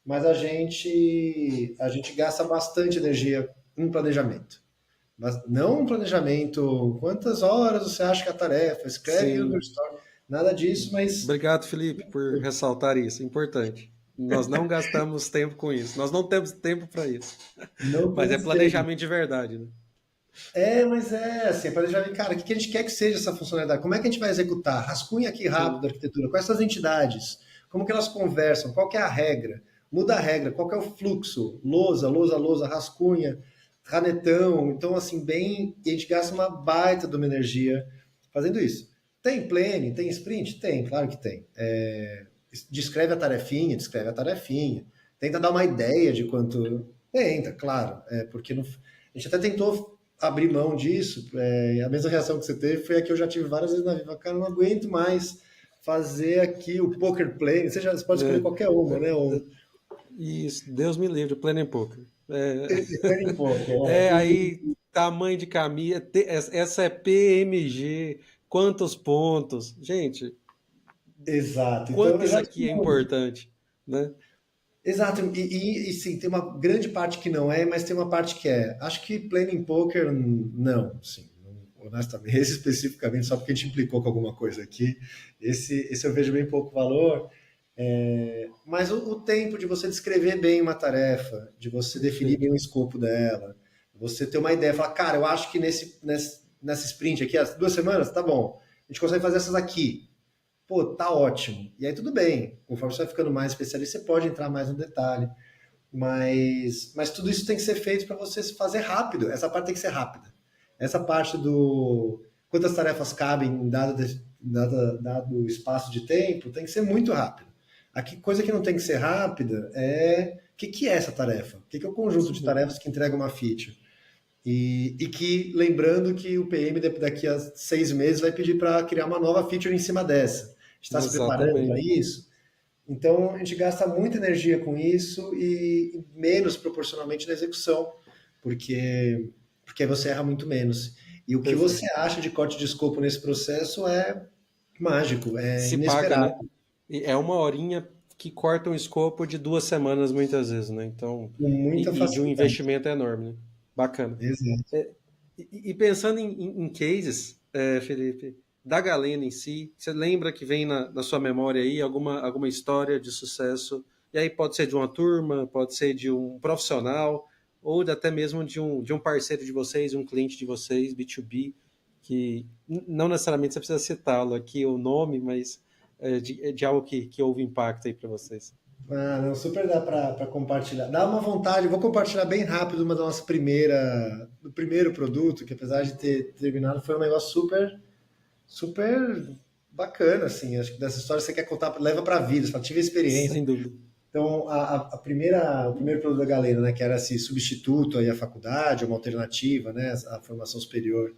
mas a gente gasta bastante energia em planejamento. Mas não um planejamento, quantas horas você acha que é a tarefa, escreve no Sim. story, nada disso, mas Obrigado, Felipe, por ressaltar isso. Importante. Nós não gastamos tempo com isso. Nós não temos tempo para isso. não Mas é temos tempo. planejamento de verdade, né? Mas assim, planejamento, cara, o que a gente quer que seja essa funcionalidade? Como é que a gente vai executar? Rascunha aqui rápido Sim, a arquitetura, quais são as entidades? Como que elas conversam? Qual que é a regra? Muda a regra, qual que é o fluxo? Lousa, rascunha, ranetão. Então, assim, e a gente gasta uma baita de uma energia fazendo isso. Tem planning, tem sprint? Tem, claro que tem. Descreve a tarefinha. Tenta dar uma ideia de quanto. Tenta, claro. Porque a gente até tentou abrir mão disso. A mesma reação que você teve foi a que eu já tive várias vezes na vida. Cara, eu não aguento mais fazer aqui o poker play. Você pode escolher é, qualquer uma, né? isso, Deus me livre, Plano em Poker. Planning poker, Aí, tamanho de camisa, essa é PMG, quantos pontos? Gente, exato. Então, quanto eu isso já aqui é tive. importante, né? Exato, e sim, tem uma grande parte que não é, mas tem uma parte que é. Acho que Planning Poker, não, sim, honestamente, esse especificamente, só porque a gente implicou com alguma coisa aqui, esse eu vejo bem pouco valor. Mas o tempo de você descrever bem uma tarefa, de você definir Perfeito. bem o escopo dela, você ter uma ideia, falar, cara, eu acho que nessa sprint aqui, as 2 semanas, tá bom, a gente consegue fazer essas aqui. Pô, tá ótimo. E aí tudo bem, conforme você vai ficando mais especialista, você pode entrar mais no detalhe. Mas tudo isso tem que ser feito para você fazer rápido. Essa parte tem que ser rápida. Essa parte do quantas tarefas cabem em dado espaço de tempo tem que ser muito rápido. Aqui, coisa que não tem que ser rápida é que é essa tarefa? O que é o conjunto de Sim. tarefas que entrega uma feature? E que, lembrando que o PM daqui a 6 meses vai pedir para criar uma nova feature em cima dessa. A gente está se preparando para Exatamente. isso. Então, a gente gasta muita energia com isso e menos proporcionalmente na execução, porque aí você erra muito menos. E o que Pois é. você acha de corte de escopo nesse processo é mágico, é Se paga, inesperado, né? E é uma horinha que corta um escopo de 2 semanas muitas vezes, né? Então, com muita e de um facilidade. investimento enorme, né? Bacana. Exato. É, e pensando em cases, Felipe, da Galena em si, você lembra que vem na sua memória aí alguma história de sucesso? E aí pode ser de uma turma, pode ser de um profissional, ou até mesmo de um parceiro de vocês, um cliente de vocês, B2B, que não necessariamente você precisa citá-lo aqui, o nome, mas de algo que houve impacto aí para vocês. Ah, não, super dá para compartilhar. Dá uma vontade, vou compartilhar bem rápido uma da nossa do primeiro produto, que apesar de ter terminado, foi um negócio super bacana, assim. Acho que dessa história você quer contar, leva para a vida, você fala, tive a experiência. Sem dúvida. Então, o primeiro produto da Galena, né, que era esse substituto aí à faculdade, uma alternativa, né, à formação superior.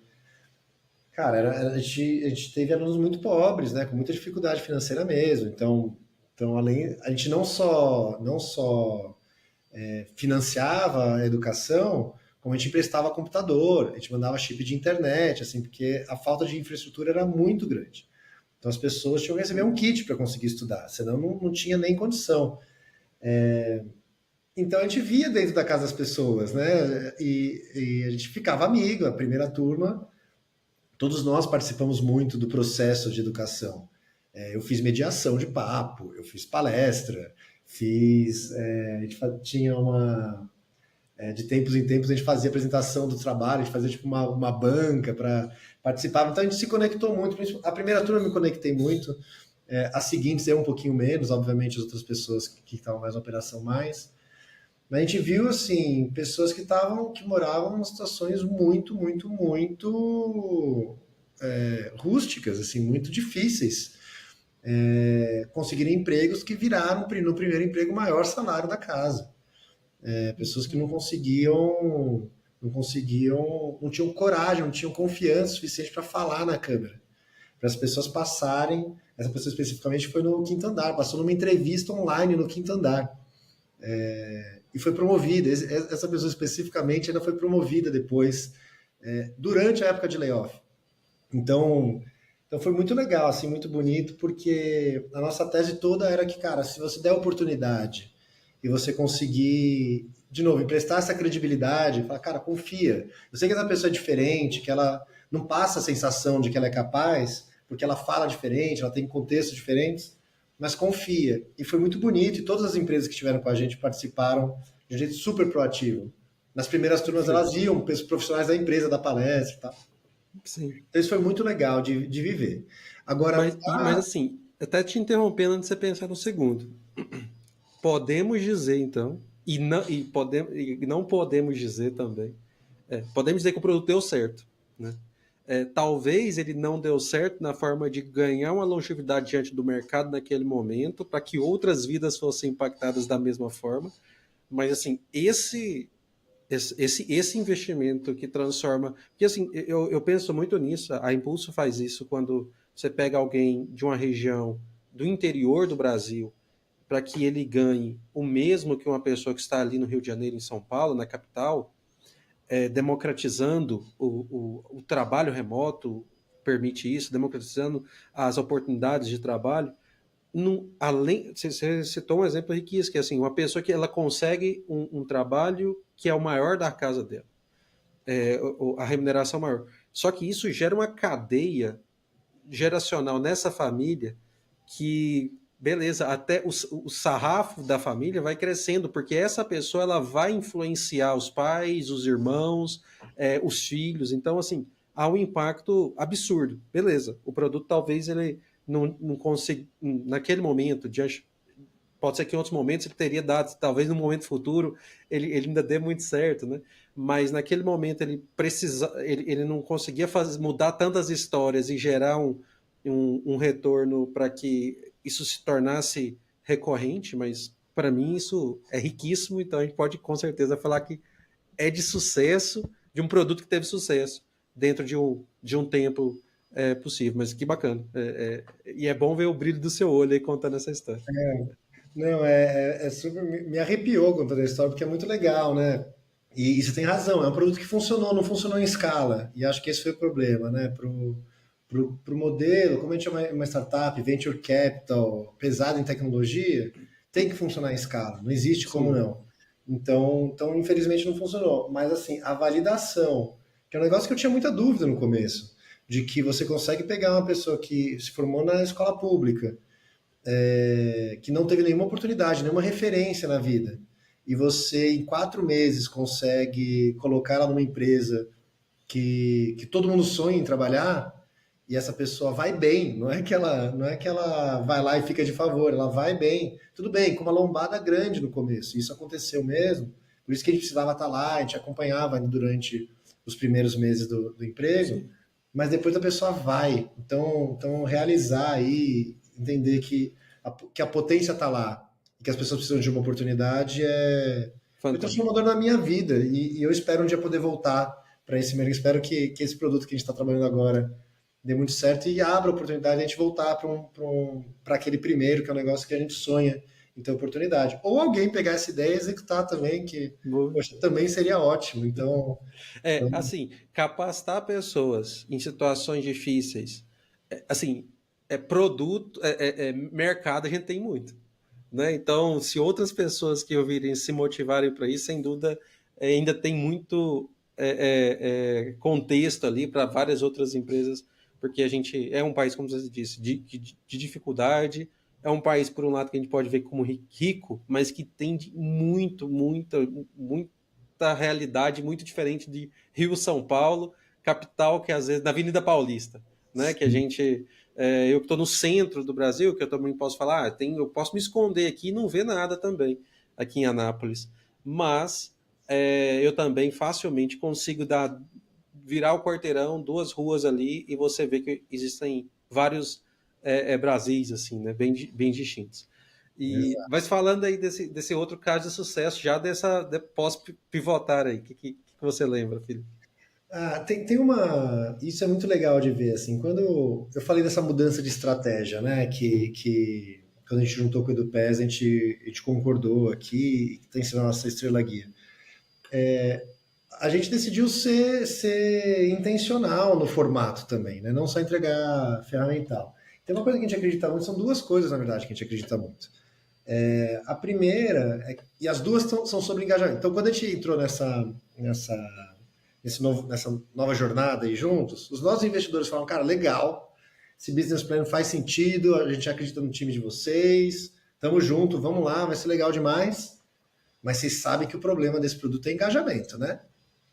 Cara, a gente teve alunos muito pobres, né, com muita dificuldade financeira mesmo. Então além, a gente não só financiava a educação, como a gente emprestava computador, a gente mandava chip de internet, assim, porque a falta de infraestrutura era muito grande. Então as pessoas tinham que receber um kit para conseguir estudar, senão não tinha nem condição. Então a gente via dentro da casa das pessoas, né? E a gente ficava amigo, a primeira turma, todos nós participamos muito do processo de educação. Eu fiz mediação de papo, eu fiz palestra, a gente tinha de tempos em tempos a gente fazia apresentação do trabalho, a gente fazia tipo uma banca para participar. Então a gente se conectou muito. A primeira turma eu me conectei muito, as seguintes eu um pouquinho menos, obviamente as outras pessoas que estavam mais na operação mais. Mas a gente viu assim pessoas que moravam em situações muito, muito, muito rústicas, assim, muito difíceis, conseguirem empregos que viraram no primeiro emprego o maior salário da casa. Pessoas que não tinham coragem, não tinham confiança suficiente para falar na câmera, para as pessoas passarem. Essa pessoa especificamente foi no quinto andar, passou numa entrevista online no quinto andar e foi promovida. Essa pessoa especificamente ainda foi promovida depois, durante a época de layoff. Então, então foi muito legal, assim, muito bonito, porque a nossa tese toda era que, cara, se você der oportunidade e você conseguir, de novo, emprestar essa credibilidade, falar, cara, confia. Eu sei que essa pessoa é diferente, que ela não passa a sensação de que ela é capaz, porque ela fala diferente, ela tem contextos diferentes, mas confia. E foi muito bonito, e todas as empresas que estiveram com a gente participaram de um jeito super proativo. Nas primeiras turmas Sim, elas iam, profissionais da empresa, da palestra e tal. sim. Então isso foi muito legal de viver. Agora, Mas assim, até te interrompendo antes de você pensar no segundo. Podemos dizer, então, e não podemos dizer também, podemos dizer que o produto deu certo, né? Talvez ele não deu certo na forma de ganhar uma longevidade diante do mercado naquele momento, para que outras vidas fossem impactadas da mesma forma, mas assim, esse investimento que transforma. Porque assim, eu penso muito nisso, a Impulso faz isso quando você pega alguém de uma região do interior do Brasil para que ele ganhe o mesmo que uma pessoa que está ali no Rio de Janeiro, em São Paulo, na capital, democratizando o trabalho remoto, permite isso, democratizando as oportunidades de trabalho. Além, você citou um exemplo riquíssimo, que é assim, uma pessoa que ela consegue um trabalho que é o maior da casa dela, a remuneração maior. Só que isso gera uma cadeia geracional nessa família que, beleza, até o sarrafo da família vai crescendo, porque essa pessoa ela vai influenciar os pais, os irmãos, os filhos. Então, assim, há um impacto absurdo. Beleza, o produto talvez ele não consiga, naquele momento, diante pode ser que em outros momentos ele teria dado, talvez no momento futuro ele ainda dê muito certo, né? Mas naquele momento ele não conseguia mudar tantas histórias e gerar um retorno para que isso se tornasse recorrente, mas para mim isso é riquíssimo, então a gente pode com certeza falar que é de sucesso, de um produto que teve sucesso dentro de um tempo possível. Mas que bacana. E é bom ver o brilho do seu olho aí contando essa história. Não, é super. Me arrepiou contando a história, porque é muito legal, né? E você tem razão, é um produto que funcionou, não funcionou em escala. E acho que esse foi o problema, né? Pro modelo, como a gente chama uma startup, venture capital, pesado em tecnologia, tem que funcionar em escala, não existe como Sim, não. Então, infelizmente não funcionou. Mas assim, a validação, que é um negócio que eu tinha muita dúvida no começo, de que você consegue pegar uma pessoa que se formou na escola pública, que não teve nenhuma oportunidade, nenhuma referência na vida, e você em 4 meses consegue colocar ela numa empresa que todo mundo sonha em trabalhar, e essa pessoa vai bem, não é que ela vai lá e fica de favor, ela vai bem, tudo bem, com uma lombada grande no começo, isso aconteceu mesmo, por isso que a gente precisava estar lá, a gente acompanhava durante os primeiros meses do emprego, sim. mas depois a pessoa vai. Então realizar aí, entender que a potência está lá e que as pessoas precisam de uma oportunidade foi Fantástico. transformador na minha vida. E eu espero um dia poder voltar para esse mercado. Espero que esse produto que a gente está trabalhando agora dê muito certo e abra a oportunidade de a gente voltar para aquele primeiro, que é um negócio que a gente sonha em ter oportunidade. Ou alguém pegar essa ideia e executar também, que, Boa. poxa, também seria ótimo. Então Assim, capacitar pessoas em situações difíceis, assim, produto, mercado a gente tem muito, né? Então, se outras pessoas que ouvirem se motivarem para isso, sem dúvida, ainda tem muito contexto ali para várias outras empresas, porque a gente é um país, como você disse, de dificuldade, é um país, por um lado, que a gente pode ver como rico, mas que tem muita realidade muito diferente de Rio, São Paulo, capital que às vezes, na Avenida Paulista, né? Que a gente eu que estou no centro do Brasil, que eu também posso falar, eu posso me esconder aqui e não ver nada também aqui em Anápolis. Mas eu também facilmente consigo virar o quarteirão, 2 ruas ali, e você vê que existem vários Brasis, assim, né? Bem distintos. Mas falando aí desse outro caso de sucesso, já pós-pivotar aí, o que você lembra, filho? Tem uma. Isso é muito legal de ver, assim, quando eu falei dessa mudança de estratégia, né? Que quando a gente juntou com o EduPES, a gente concordou aqui, que tem sido a nossa estrela guia. A gente decidiu ser intencional no formato também, né? Não só entregar ferramental. Tem uma coisa que a gente acredita muito, são duas coisas, na verdade, que a gente acredita muito. A primeira, e as duas são sobre engajamento. Então, quando a gente entrou nessa nova jornada aí juntos, os nossos investidores falaram, cara, legal, esse business plan faz sentido, a gente acredita no time de vocês, tamo junto, vamos lá, vai ser legal demais, mas vocês sabem que o problema desse produto é engajamento, né?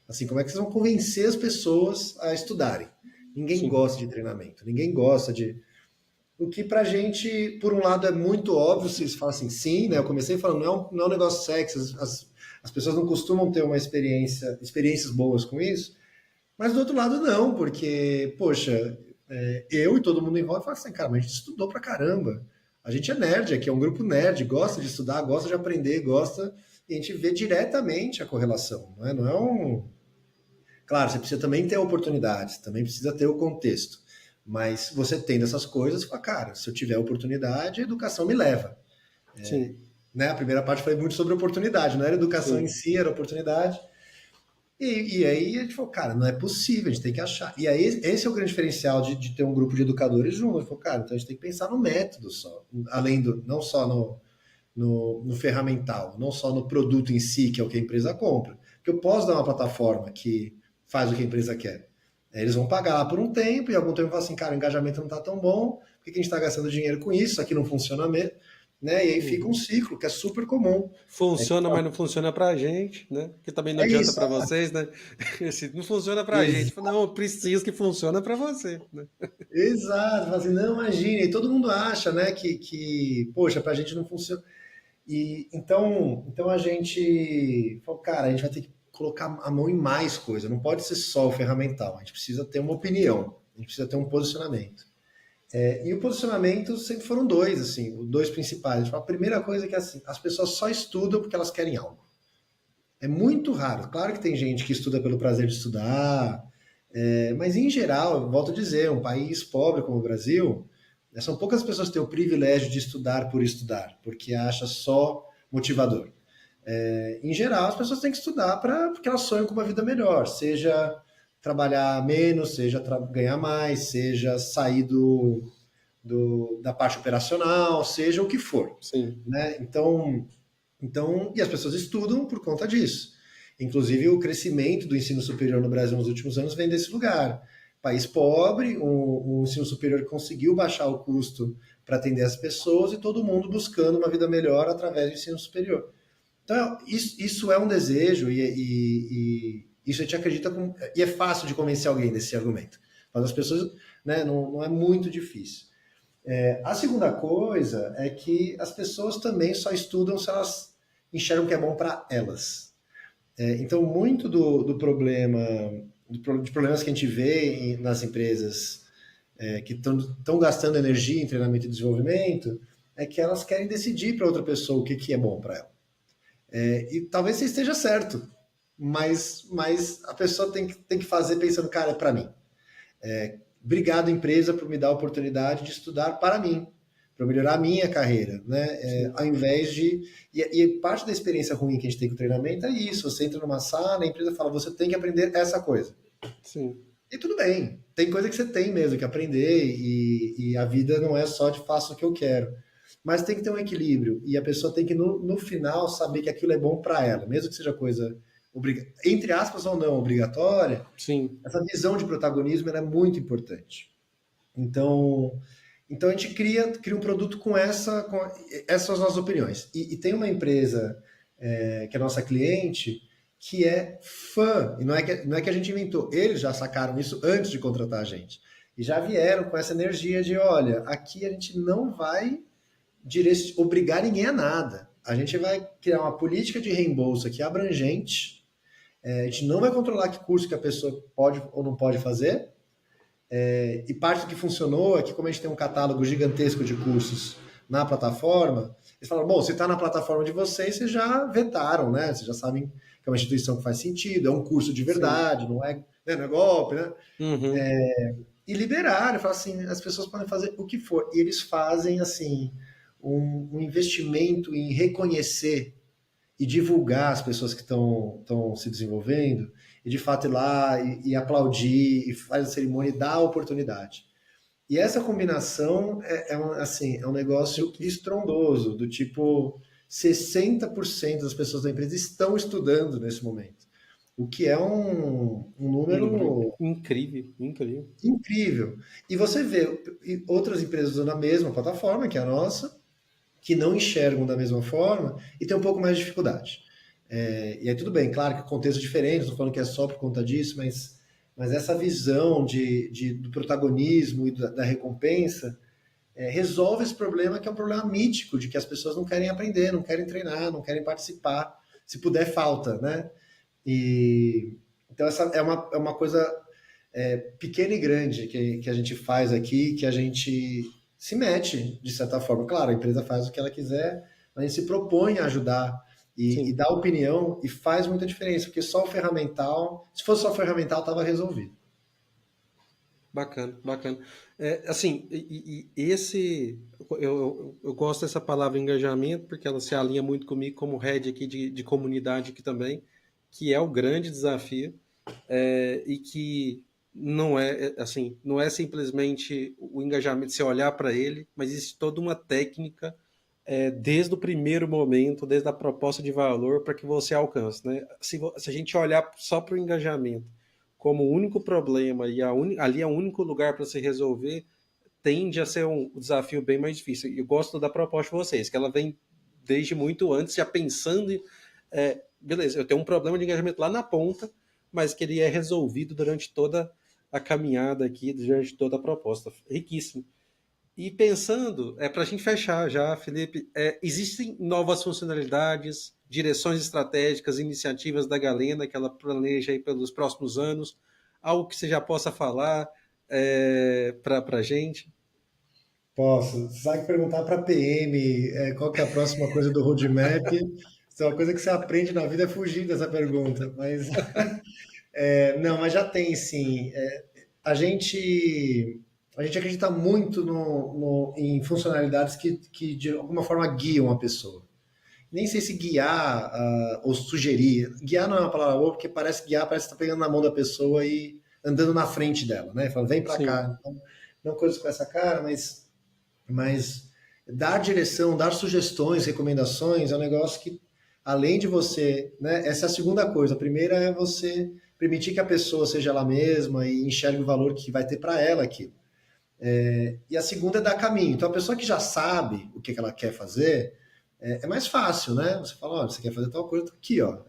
Assim, como é que vocês vão convencer as pessoas a estudarem? Ninguém Sim, gosta de treinamento, ninguém gosta de... O que pra gente, por um lado, é muito óbvio, vocês falam assim, sim, né? Eu comecei falando, não é um negócio sexy, as pessoas não costumam ter experiências boas com isso, mas do outro lado, não, porque, poxa, eu e todo mundo em volta falam assim, cara, mas a gente estudou pra caramba. A gente é nerd aqui, é um grupo nerd, gosta de estudar, gosta de aprender, gosta, e a gente vê diretamente a correlação, não é? Não é um. Claro, você precisa também ter oportunidades, também precisa ter o contexto. Mas você tendo essas coisas, você fala, cara, se eu tiver oportunidade, a educação me leva. sim, Né? A primeira parte foi muito sobre oportunidade, não era educação em sim. si, era oportunidade. E aí a gente falou, cara, não é possível, a gente tem que achar. E aí esse é o grande diferencial de ter um grupo de educadores junto. A gente falou, cara, então a gente tem que pensar no método só, além do, não só no ferramental, não só no produto em si, que é o que a empresa compra. Porque eu posso dar uma plataforma que faz o que a empresa quer. Eles vão pagar lá por um tempo, e algum tempo falam assim, cara, o engajamento não está tão bom, por que a gente está gastando dinheiro com isso? Isso aqui não funciona mesmo. Né? E aí fica um Uhum. ciclo que é super comum. Funciona, mas não funciona pra gente, né? Que também não É adianta isso. pra vocês, né? Não funciona pra gente. Não, eu preciso que funcione pra você, né? Exato, fala assim, não, imagina, e todo mundo acha, né, poxa, pra gente não funciona. E então a gente falou, cara, a gente vai ter que colocar a mão em mais coisa, não pode ser só o ferramental, a gente precisa ter uma opinião, a gente precisa ter um posicionamento. E o posicionamento sempre foram dois, assim, os dois principais. Tipo, a primeira coisa é que assim, as pessoas só estudam porque elas querem algo. É muito raro. Claro que tem gente que estuda pelo prazer de estudar, mas em geral, eu volto a dizer, um país pobre como o Brasil, né, são poucas pessoas que têm o privilégio de estudar por estudar, porque acha só motivador. Em geral, as pessoas têm que estudar porque elas sonham com uma vida melhor, seja trabalhar menos, seja ganhar mais, seja sair da parte operacional, seja o que for. Sim, Né? Então, e as pessoas estudam por conta disso. Inclusive, o crescimento do ensino superior no Brasil nos últimos anos vem desse lugar. País pobre, o ensino superior conseguiu baixar o custo para atender as pessoas e todo mundo buscando uma vida melhor através do ensino superior. Então, isso é um desejo e isso a gente acredita e é fácil de convencer alguém desse argumento. Mas as pessoas, né, não é muito difícil. A segunda coisa é que as pessoas também só estudam se elas enxergam que é bom para elas. Então, muito do problema, de problemas que a gente vê nas empresas que estão gastando energia em treinamento e desenvolvimento é que elas querem decidir para outra pessoa o que é bom para ela. E talvez você esteja certo, mas a pessoa tem que fazer pensando, cara, é para mim. Obrigado, empresa, por me dar a oportunidade de estudar para mim, para melhorar a minha carreira, né? Ao invés de. E parte da experiência ruim que a gente tem com o treinamento é isso: você entra numa sala, a empresa fala, você tem que aprender essa coisa. sim. E tudo bem, tem coisa que você tem mesmo que aprender, e a vida não é só de faço o que eu quero. Mas tem que ter um equilíbrio, e a pessoa tem que, no final, saber que aquilo é bom para ela, mesmo que seja coisa, entre aspas ou não, obrigatória. Sim, Essa visão de protagonismo é muito importante. Então a gente cria um produto com essas são as nossas opiniões. E tem uma empresa que é nossa cliente que é fã, e não é que a gente inventou, eles já sacaram isso antes de contratar a gente. E já vieram com essa energia de, olha, aqui a gente não vai obrigar ninguém a nada. A gente vai criar uma política de reembolso aqui abrangente. A gente não vai controlar que curso que a pessoa pode ou não pode fazer. E parte do que funcionou é que, como a gente tem um catálogo gigantesco de cursos na plataforma, eles falaram, bom, se está na plataforma de vocês já vetaram, né? Vocês já sabem que é uma instituição que faz sentido, é um curso de sim. verdade, não é golpe, né? Uhum. E liberaram, falaram assim, as pessoas podem fazer o que for. E eles fazem, assim, um investimento em reconhecer e divulgar as pessoas que estão se desenvolvendo, e de fato ir lá e aplaudir, e faz a cerimônia e dá a oportunidade. E essa combinação assim, é um negócio estrondoso, do tipo 60% das pessoas da empresa estão estudando nesse momento, o que é um Um número número incrível, incrível. incrível. E você vê outras empresas usando a mesma plataforma, que é a nossa, que não enxergam da mesma forma e tem um pouco mais de dificuldade. E aí tudo bem, claro que o contexto é diferente, não estou falando que é só por conta disso, mas essa visão do protagonismo e da recompensa resolve esse problema, que é um problema mítico, de que as pessoas não querem aprender, não querem treinar, não querem participar, se puder falta, né? Então essa é uma coisa pequena e grande que a gente faz aqui, que a gente se mete, de certa forma. Claro, a empresa faz o que ela quiser, mas a gente se propõe a ajudar e Sim, dá opinião e faz muita diferença, porque só o ferramental, se fosse só o ferramental, estava resolvido. bacana, bacana. Assim, eu gosto dessa palavra engajamento, porque ela se alinha muito comigo como head aqui de comunidade aqui também, que é o grande desafio, e que não é assim, não é simplesmente o engajamento, você olhar para ele, mas existe toda uma técnica desde o primeiro momento, desde a proposta de valor para que você alcance, né? Se a gente olhar só para o engajamento como o único problema e ali é o único lugar para se resolver, tende a ser um desafio bem mais difícil. E eu gosto da proposta de vocês, que ela vem desde muito antes, já pensando em, beleza, eu tenho um problema de engajamento lá na ponta, mas que ele é resolvido durante toda a caminhada aqui, durante toda a proposta. Riquíssimo. E pensando, para a gente fechar já, Felipe, existem novas funcionalidades, direções estratégicas, iniciativas da Galena que ela planeja aí pelos próximos anos, algo que você já possa falar para a gente? Posso. Você sabe perguntar para PM qual que é a próxima coisa do roadmap. Isso é uma coisa que você aprende na vida é fugir dessa pergunta. Mas não, mas já tem sim. A gente acredita muito em funcionalidades que de alguma forma guiam a pessoa. Nem sei se guiar ou sugerir. Guiar não é uma palavra boa, porque parece guiar, parece que está pegando na mão da pessoa e andando na frente dela, né? Falando, vem para Sim, cá. Então, não coisas com essa cara, mas dar direção, dar sugestões, recomendações é um negócio que, além de você, né? Essa é a segunda coisa. A primeira é você permitir que a pessoa seja ela mesma e enxergue o valor que vai ter para ela aquilo. E a segunda é dar caminho. Então, a pessoa que já sabe o que ela quer fazer, é mais fácil, né? Você fala, olha, você quer fazer tal coisa aqui, ó.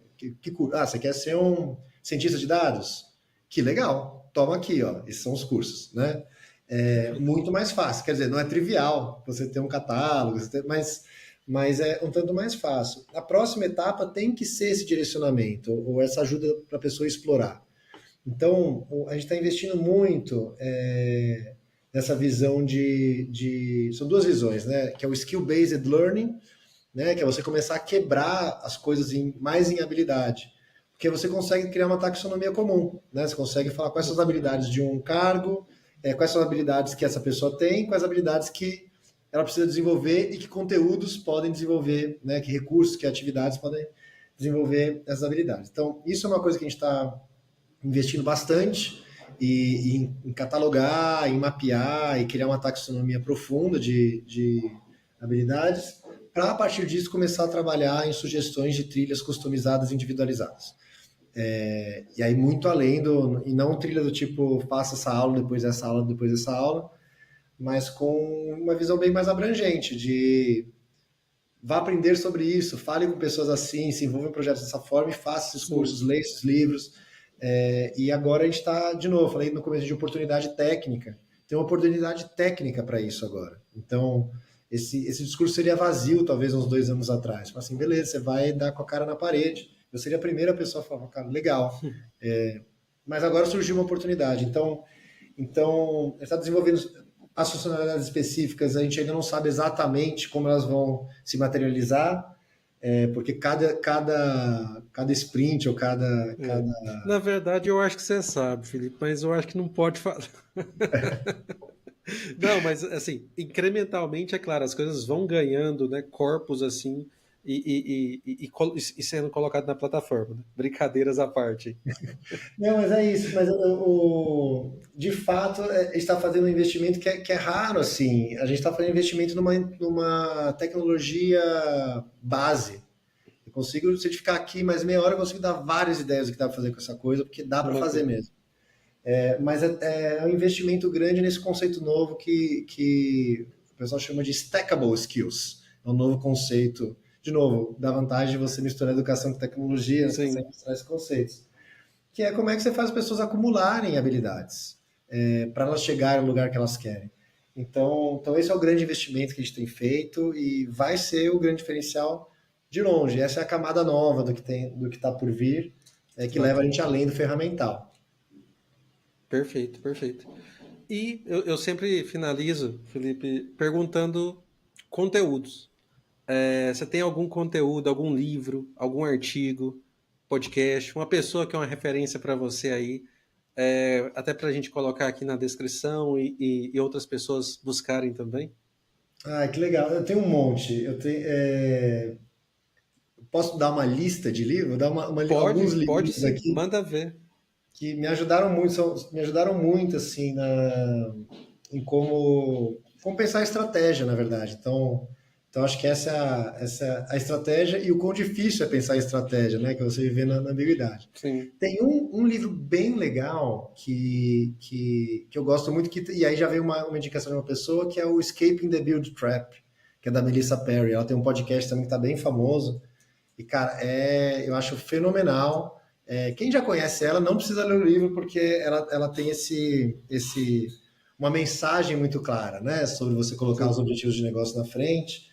Você quer ser um cientista de dados? Que legal. Toma aqui, ó. Esses são os cursos, né? É perfeito. muito mais fácil. Quer dizer, não é trivial você ter um catálogo, mas é um tanto mais fácil. A próxima etapa tem que ser esse direcionamento, ou essa ajuda para a pessoa explorar. Então, a gente está investindo muito nessa visão São duas visões, né? Que é o skill-based learning, né? Que é você começar a quebrar as coisas mais em habilidade. Porque você consegue criar uma taxonomia comum, né? Você consegue falar quais são as habilidades de um cargo, quais são as habilidades que essa pessoa tem, quais habilidades que ela precisa desenvolver e que conteúdos podem desenvolver, né? Que recursos, que atividades podem desenvolver essas habilidades. Então, isso é uma coisa que a gente está investindo bastante em catalogar, em mapear e criar uma taxonomia profunda de habilidades, para a partir disso começar a trabalhar em sugestões de trilhas customizadas, individualizadas. E aí muito além e não trilha do tipo faça essa aula, depois essa aula, depois essa aula, mas com uma visão bem mais abrangente de vá aprender sobre isso, fale com pessoas assim, se envolva em projetos dessa forma e faça esses cursos, Sim, leia esses livros. E agora a gente está, de novo, falei no começo de oportunidade técnica. Tem uma oportunidade técnica para isso agora. Então, esse discurso seria vazio, talvez, uns 2 anos atrás. Assim, beleza, você vai dar com a cara na parede. Eu seria a primeira pessoa a falar, cara, legal. Mas agora surgiu uma oportunidade. Então, a gente está desenvolvendo as funcionalidades específicas, a gente ainda não sabe exatamente como elas vão se materializar, porque cada sprint ou é. Na verdade, eu acho que você sabe, Felipe, mas eu acho que não pode falar. Não, mas assim, incrementalmente, é claro, as coisas vão ganhando, né, corpos assim e sendo colocado na plataforma, né? Brincadeiras à parte. Não, mas é isso. Mas de fato, está fazendo um investimento que é raro, assim. A gente está fazendo investimento numa tecnologia base. Eu consigo, se a gente ficar aqui mais meia hora, eu consigo dar várias ideias do que dá para fazer com essa coisa, porque dá para fazer Bacana. mesmo. Mas é um investimento grande nesse conceito novo que o pessoal chama de stackable skills. É um novo conceito, de novo, da vantagem de você misturar educação com tecnologia, né? Você consegue Sim, misturar esses conceitos. Que é como é que você faz as pessoas acumularem habilidades para elas chegarem no lugar que elas querem. Então, esse é o grande investimento que a gente tem feito e vai ser o grande diferencial de longe. Essa é a camada nova do que está por vir, que leva a bacana. gente além do ferramental. Perfeito, perfeito. E eu sempre finalizo, Felipe, perguntando conteúdos. Você tem algum conteúdo, algum livro, algum artigo, podcast, uma pessoa que é uma referência para você aí, até para a gente colocar aqui na descrição e outras pessoas buscarem também? Ah, que legal. Eu tenho um monte. Posso dar uma lista de livros? Vou dar Pode, alguns pode livrinhos sim, aqui manda ver. que me ajudaram muito assim em como pensar a estratégia, na verdade. Então acho que essa é a estratégia e o quão difícil é pensar a estratégia, né? Que é você viver na ambiguidade. Sim, Tem um livro bem legal que eu gosto muito, e aí já veio uma indicação de uma pessoa, que é o Escaping the Build Trap, que é da Melissa Perry. Ela tem um podcast também que está bem famoso. E, cara, eu acho fenomenal. Quem já conhece ela não precisa ler o livro, porque ela tem uma mensagem muito clara, né? Sobre você colocar os sim. objetivos de negócio na frente.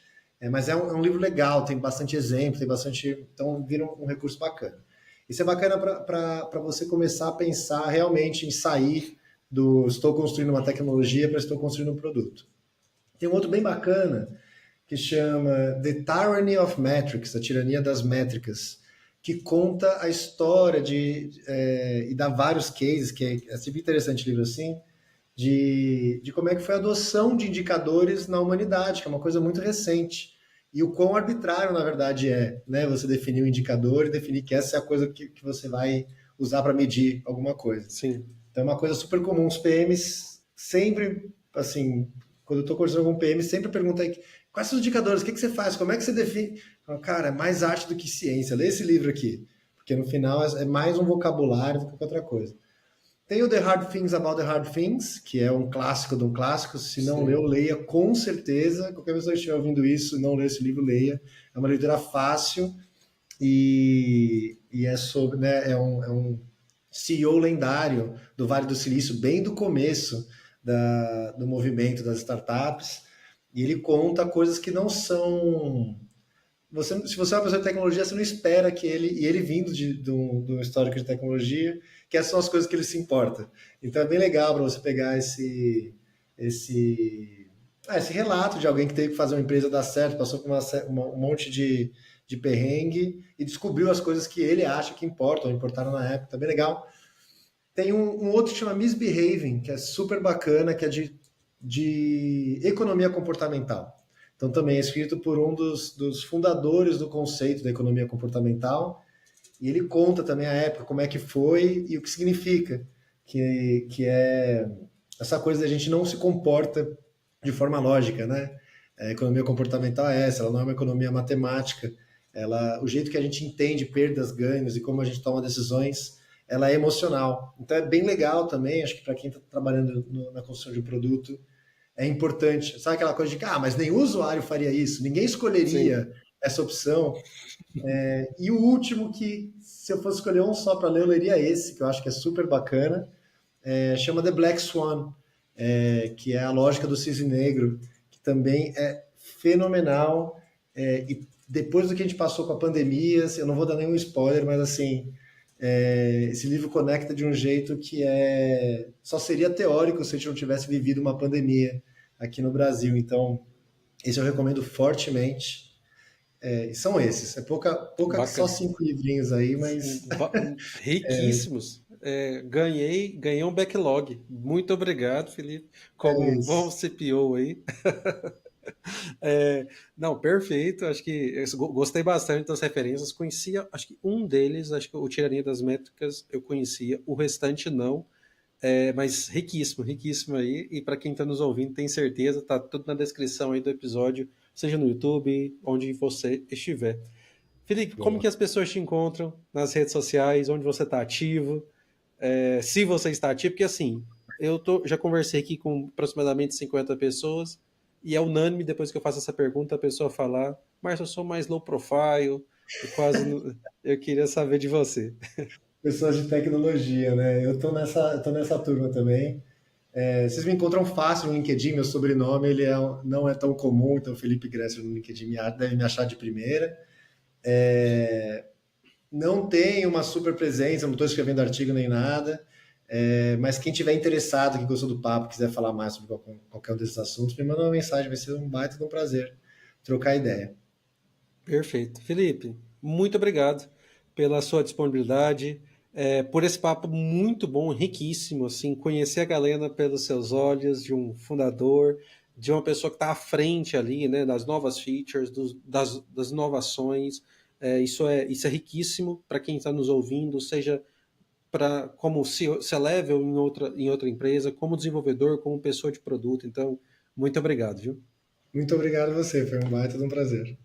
Mas é um livro legal, tem bastante exemplo, tem bastante. Então, vira um recurso bacana. Isso é bacana para você começar a pensar realmente em sair do estou construindo uma tecnologia para estou construindo um produto. Tem um outro bem bacana que chama The Tyranny of Metrics, a tirania das métricas, que conta a história e dá vários cases, que é sempre interessante o livro assim, de como é que foi a adoção de indicadores na humanidade, que é uma coisa muito recente. E o quão arbitrário, na verdade, né? Você definir um indicador e definir que essa é a coisa que você vai usar para medir alguma coisa. Sim. Então é uma coisa super comum. Os PMs sempre, assim, quando eu estou conversando com um PM, sempre pergunta aí, quais são os indicadores, o que você faz, como é que você define? Cara, é mais arte do que ciência, lê esse livro aqui, porque no final é mais um vocabulário do que outra coisa. Tem o The Hard Things About the Hard Things, que é um clássico de um clássico. Se não leu, leia com certeza. Qualquer pessoa que estiver ouvindo isso e não leu esse livro, leia. É uma leitura fácil e é sobre, né, é um CEO lendário do Vale do Silício, bem do começo do movimento das startups. E ele conta coisas que não são... se você é uma pessoa de tecnologia, você não espera que ele vindo de um histórico de tecnologia, que essas são as coisas que ele se importa. Então é bem legal para você pegar esse relato de alguém que teve que fazer uma empresa dar certo, passou por um monte de perrengue e descobriu as coisas que ele acha que importam, importaram na época, tá bem legal. Tem um outro que chama Misbehaving, que é super bacana, que é de economia comportamental. Então, também é escrito por um dos fundadores do conceito da economia comportamental, e ele conta também a época, como é que foi e o que significa, que é essa coisa da gente não se comporta de forma lógica, né? A economia comportamental é essa, ela não é uma economia matemática, o jeito que a gente entende perdas, ganhos e como a gente toma decisões, ela é emocional. Então, é bem legal também, acho que para quem está trabalhando na construção de um produto, é importante. Sabe aquela coisa de que, mas nenhum usuário faria isso, ninguém escolheria Sim. essa opção. E o último que, se eu fosse escolher um só para ler, eu leria esse, que eu acho que é super bacana, chama The Black Swan, que é a lógica do cisne negro, que também é fenomenal. E depois do que a gente passou com a pandemia, eu não vou dar nenhum spoiler, mas assim, esse livro conecta de um jeito que só seria teórico se a gente não tivesse vivido uma pandemia aqui no Brasil. Então, esse eu recomendo fortemente. São esses. É pouca só 5 livrinhos aí, mas... Riquíssimos. Ganhei um backlog. Muito obrigado, Felipe, como um bom CPO aí. Não, perfeito. Acho que gostei bastante das referências. Conhecia, acho que um deles, acho que o Tirania das Métricas eu conhecia, o restante não. Mas riquíssimo, riquíssimo aí. E para quem está nos ouvindo, tem certeza, tá tudo na descrição aí do episódio, seja no YouTube, onde você estiver. Felipe, como que as pessoas te encontram nas redes sociais, onde você está ativo, se você está ativo, porque assim, já conversei aqui com aproximadamente 50 pessoas, e é unânime, depois que eu faço essa pergunta, a pessoa falar, mas eu sou mais low profile, eu queria saber de você. Pessoas de tecnologia, né? Eu tô nessa turma também. Vocês me encontram fácil no LinkedIn, meu sobrenome não é tão comum, então Felipe Gresser no LinkedIn deve me achar de primeira. Não tenho uma super presença, não estou escrevendo artigo nem nada, mas quem tiver interessado, que gostou do papo, quiser falar mais sobre qualquer um desses assuntos, me manda uma mensagem, vai ser um baita de um prazer trocar ideia. Perfeito. Felipe, muito obrigado pela sua disponibilidade, por esse papo muito bom, riquíssimo, assim, conhecer a Galena pelos seus olhos, de um fundador, de uma pessoa que está à frente ali, né, das novas features, das inovações. Isso é riquíssimo para quem está nos ouvindo, seja como C-level em outra empresa, como desenvolvedor, como pessoa de produto. Então, muito obrigado, viu? Muito obrigado a você, foi um baita de um prazer.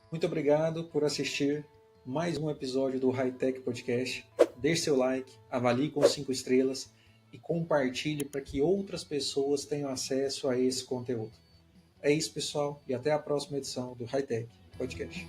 Muito obrigado por assistir mais um episódio do High Tech Podcast. Deixe seu like, avalie com 5 estrelas e compartilhe para que outras pessoas tenham acesso a esse conteúdo. É isso, pessoal, e até a próxima edição do High Tech Podcast.